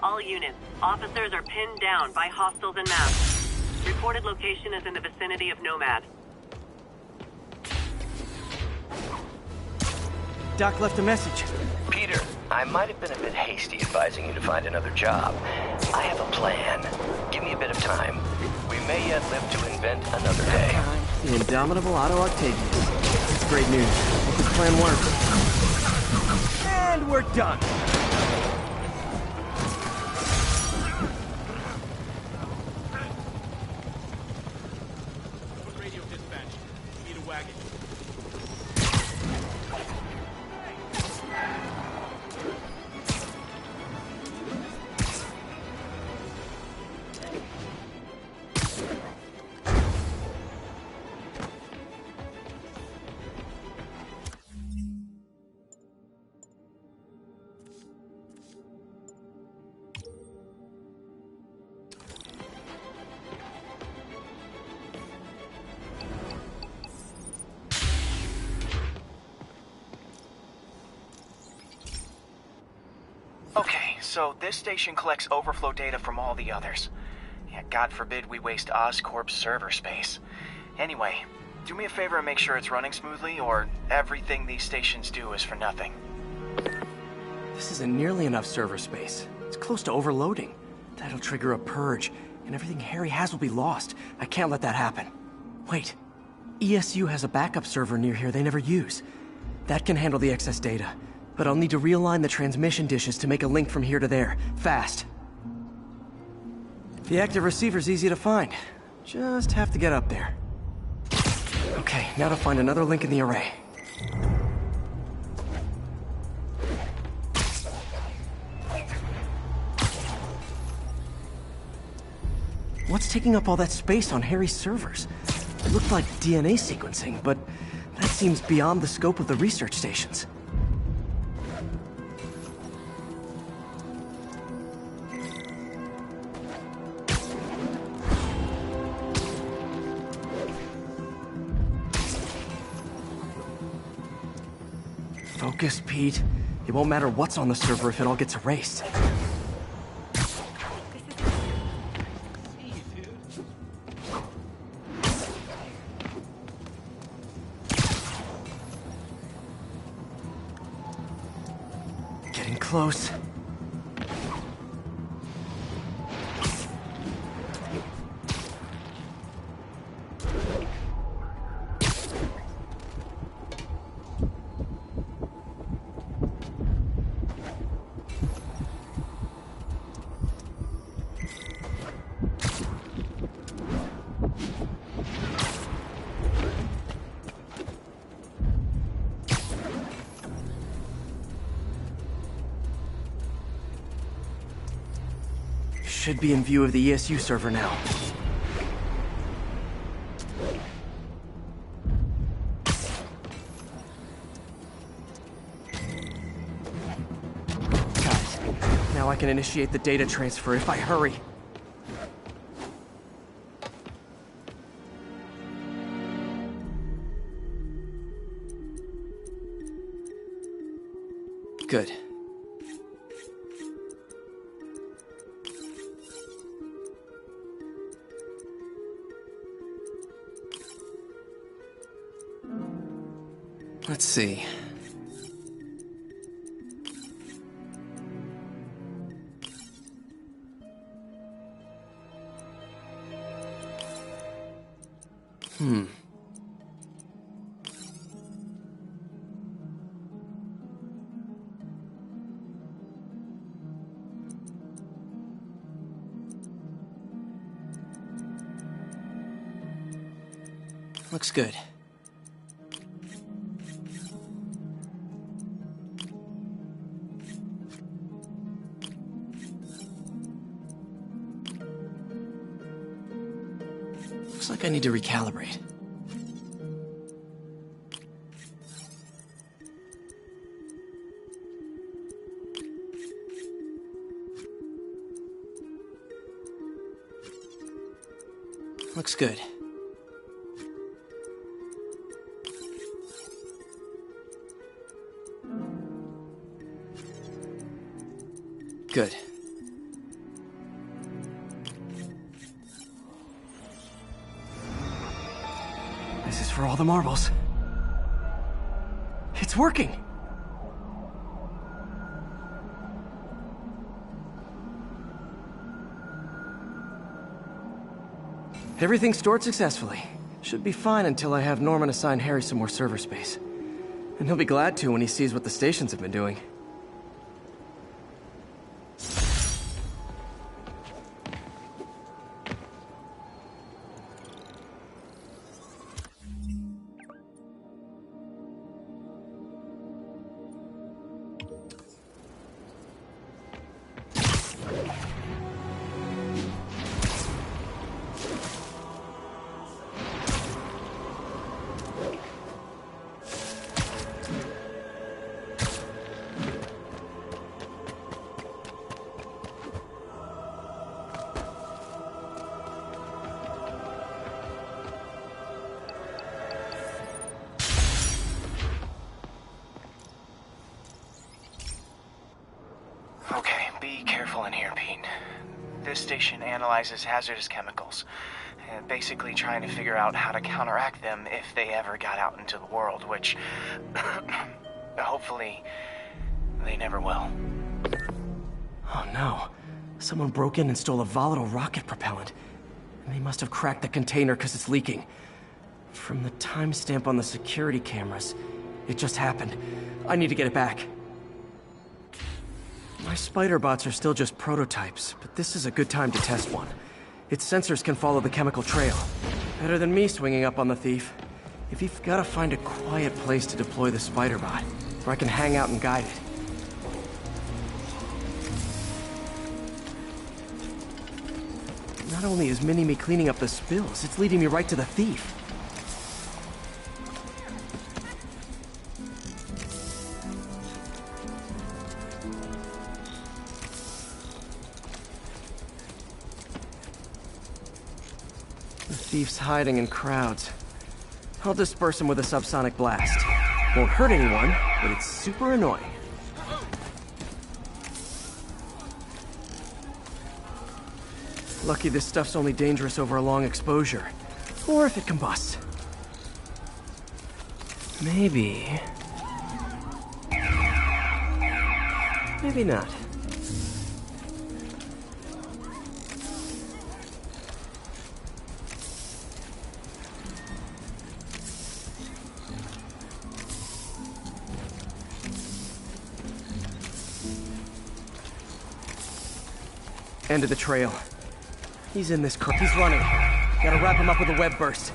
All units, officers are pinned down by hostiles en masse. Reported location is in the vicinity of Nomad. Doc left a message. Peter, I might have been a bit hasty advising you to find another job. I have a plan. Give me a bit of time. We may yet live to invent another day. The indomitable Otto Octavius. It's great news. Hope this plan works. And we're done. Radio dispatch. Need a wagon. Okay, so this station collects overflow data from all the others. Yeah, God forbid we waste Oscorp's server space. Anyway, do me a favor and make sure it's running smoothly, or everything these stations do is for nothing. This isn't nearly enough server space. It's close to overloading. That'll trigger a purge, and everything Harry has will be lost. I can't let that happen. Wait. ESU has a backup server near here they never use. That can handle the excess data. But I'll need to realign the transmission dishes to make a link from here to there. Fast. The active receiver's easy to find. Just have to get up there. Okay, now to find another link in the array. What's taking up all that space on Harry's servers? It looked like DNA sequencing, but that seems beyond the scope of the research stations. Focus, Pete. It won't matter what's on the server if it all gets erased. Getting close. Should be in view of the ESU server now. Got it. Now I can initiate the data transfer if I hurry. Good. Let's see. Looks good. Looks like I need to recalibrate. Looks good. Good. This is for all the marbles. It's working! Everything stored successfully. Should be fine until I have Norman assign Harry some more server space. And he'll be glad to when he sees what the stations have been doing. Okay, be careful in here, Pete. This station analyzes hazardous chemicals, basically trying to figure out how to counteract them if they ever got out into the world, which hopefully they never will. Oh no. Someone broke in and stole a volatile rocket propellant. And they must have cracked the container because it's leaking. From the timestamp on the security cameras, it just happened. I need to get it back. My spider bots are still just prototypes, but this is a good time to test one. Its sensors can follow the chemical trail. Better than me swinging up on the thief. If you've got to find a quiet place to deploy the spider bot, where I can hang out and guide it. Not only is Mini-Me cleaning up the spills, it's leading me right to the thief. The thief's hiding in crowds. I'll disperse him with a subsonic blast. Won't hurt anyone, but it's super annoying. Lucky this stuff's only dangerous over a long exposure. Or if it combusts. Maybe... maybe not. End of the trail. He's in this car. He's running. Gotta wrap him up with a web burst.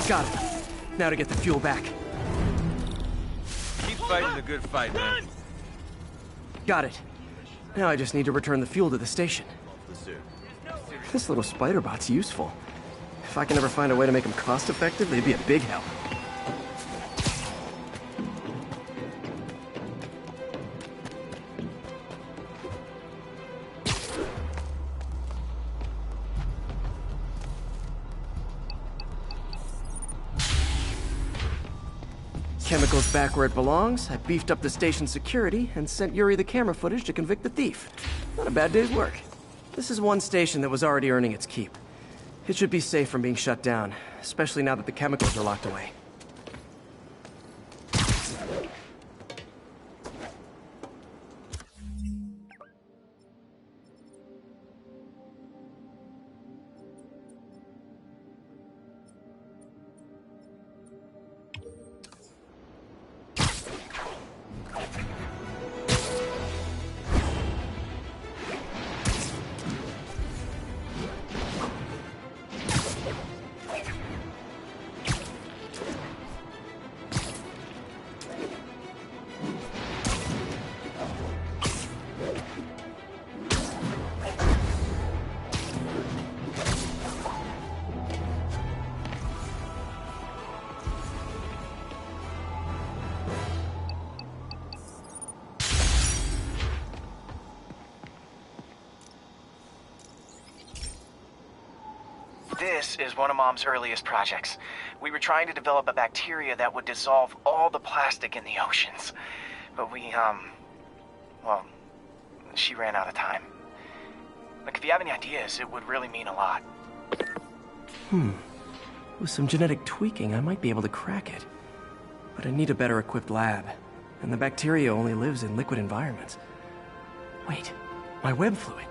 Got it. Now to get the fuel back. Keep fighting the good fight, man. Got it. Now I just need to return the fuel to the station. This little spider bot's useful. If I can ever find a way to make them cost-effective, they'd be a big help. Chemicals back where it belongs. I beefed up the station's security and sent Yuri the camera footage to convict the thief. Not a bad day's work. This is one station that was already earning its keep. It should be safe from being shut down, especially now that the chemicals are locked away. This is one of Mom's earliest projects. We were trying to develop a bacteria that would dissolve all the plastic in the oceans. But well, she ran out of time. Look, if you have any ideas, it would really mean a lot. With some genetic tweaking, I might be able to crack it. But I need a better equipped lab. And the bacteria only lives in liquid environments. Wait, my web fluid.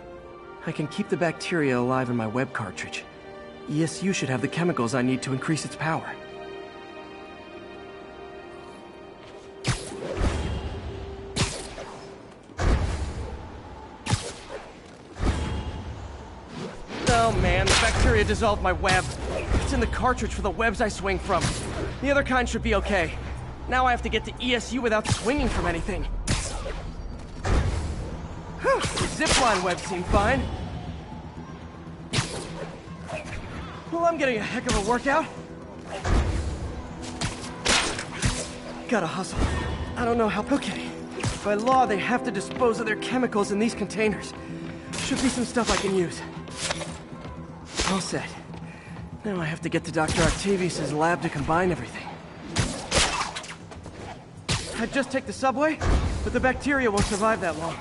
I can keep the bacteria alive in my web cartridge. ESU should have the chemicals I need to increase its power. Oh man, the bacteria dissolved my web. It's in the cartridge for the webs I swing from. The other kind should be okay. Now I have to get to ESU without swinging from anything. Whew, the zipline webs seem fine. Well, I'm getting a heck of a workout. Gotta hustle. I don't know how... Okay. By law, they have to dispose of their chemicals in these containers. Should be some stuff I can use. All set. Now I have to get to Dr. Octavius' lab to combine everything. I'd just take the subway, but the bacteria won't survive that long.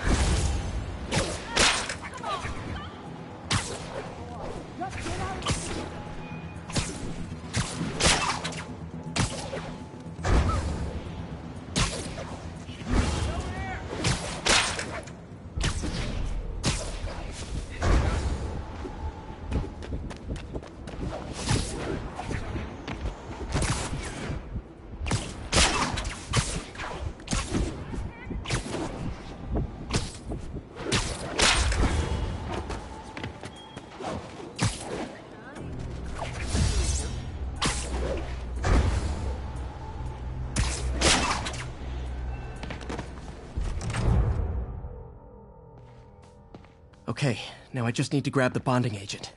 Okay, now I just need to grab the bonding agent.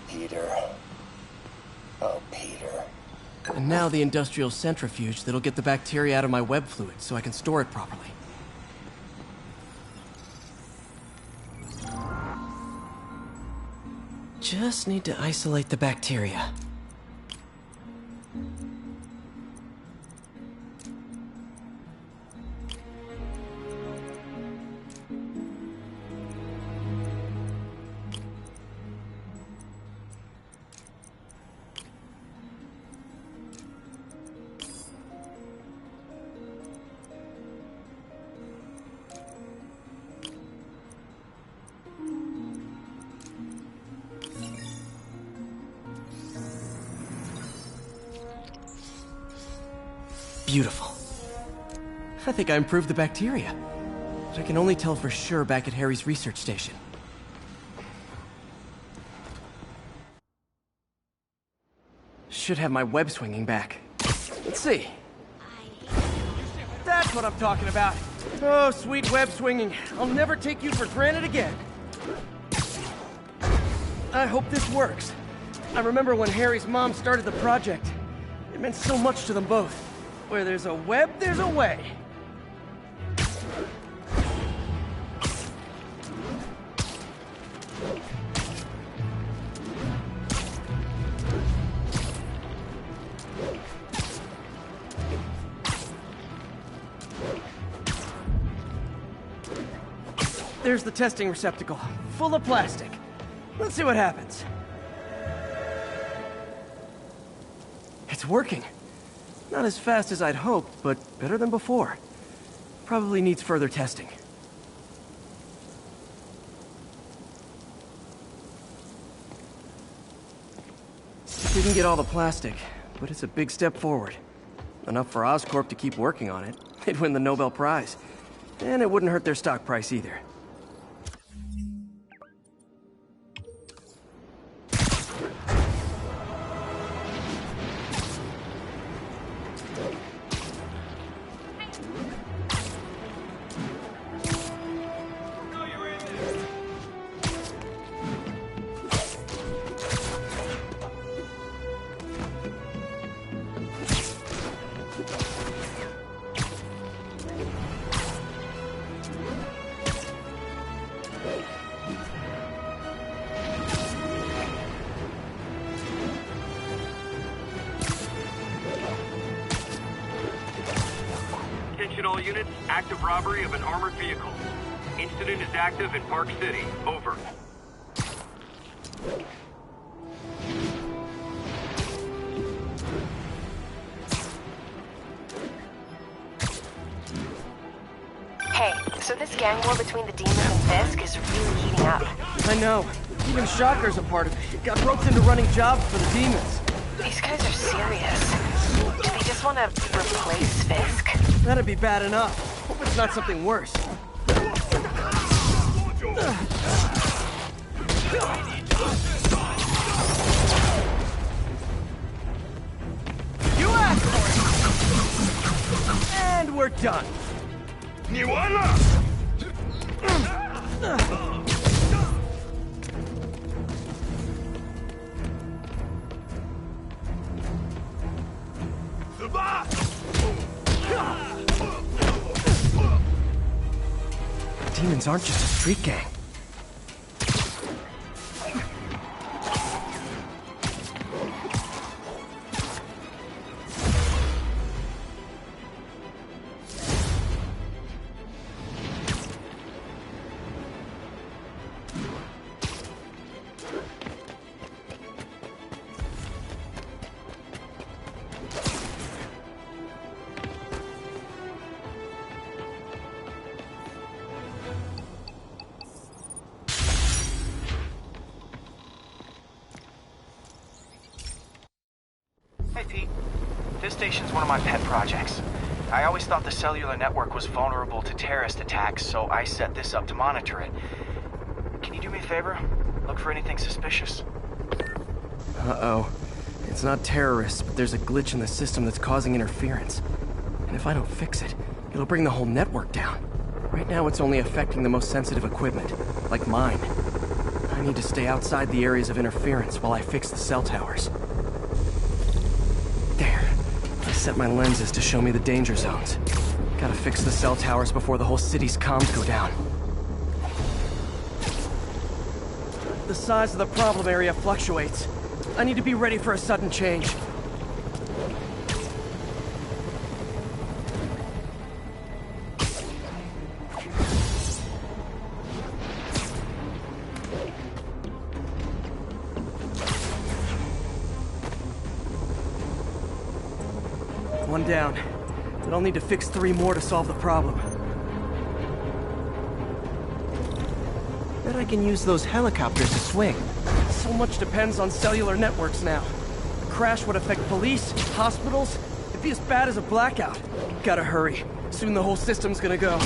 Peter. Oh, Peter. And now the industrial centrifuge that'll get the bacteria out of my web fluid so I can store it properly. Just need to isolate the bacteria. Beautiful. I think I improved the bacteria. But I can only tell for sure back at Harry's research station. Should have my web swinging back. Let's see. That's what I'm talking about. Oh, sweet web swinging. I'll never take you for granted again. I hope this works. I remember when Harry's mom started the project. It meant so much to them both. Where there's a web, there's a way. There's the testing receptacle, full of plastic. Let's see what happens. It's working. Not as fast as I'd hoped, but better than before. Probably needs further testing. Didn't get all the plastic, but it's a big step forward. Enough for Oscorp to keep working on it. They'd win the Nobel Prize. And it wouldn't hurt their stock price either. Attention all units, active robbery of an armored vehicle. Incident is active in Park City. Over. Hey, so this gang war between the demons and Fisk is really heating up. I know. Even Shocker's a part of it. Got roped into running jobs for the demons. These guys are serious. Do they just want to replace Fisk? That'd be bad enough. Hope it's not something worse. You asked for it! And we're done. Demons aren't just a street gang. Hey, Pete. This station's one of my pet projects. I always thought the cellular network was vulnerable to terrorist attacks, so I set this up to monitor it. Can you do me a favor? Look for anything suspicious. Uh-oh. It's not terrorists, but there's a glitch in the system that's causing interference. And if I don't fix it, it'll bring the whole network down. Right now, it's only affecting the most sensitive equipment, like mine. I need to stay outside the areas of interference while I fix the cell towers. There. I set my lenses to show me the danger zones. Gotta fix the cell towers before the whole city's comms go down. The size of the problem area fluctuates. I need to be ready for a sudden change. One down, but I'll need to fix 3 more to solve the problem. Bet I can use those helicopters to swing. So much depends on cellular networks now. A crash would affect police, hospitals. It'd be as bad as a blackout. Gotta hurry. Soon the whole system's gonna go.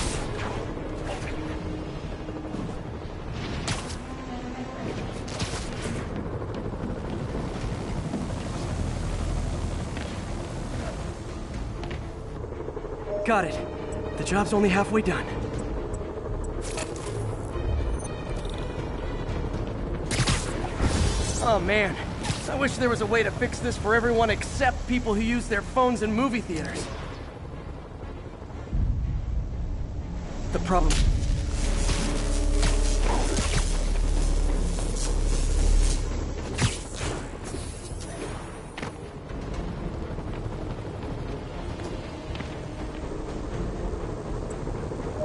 Got it. The job's only halfway done. Oh man, I wish there was a way to fix this for everyone except people who use their phones in movie theaters. The problem...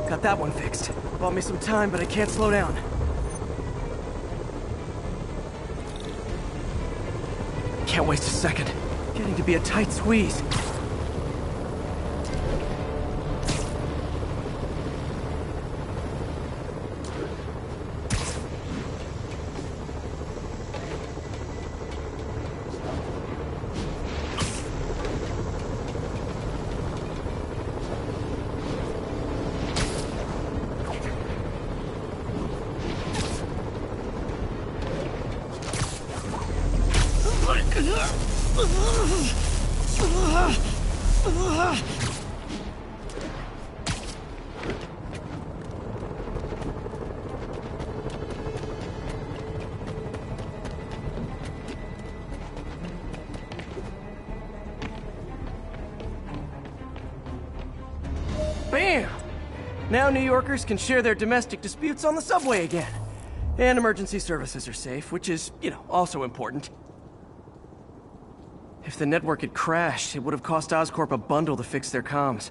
Got that one fixed. Bought me some time, but I can't slow down. Can't waste a second. Getting to be a tight squeeze. Bam! Now New Yorkers can share their domestic disputes on the subway again. And emergency services are safe, which is, also important. If the network had crashed, it would have cost Oscorp a bundle to fix their comms.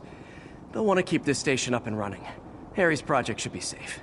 They'll want to keep this station up and running. Harry's project should be safe.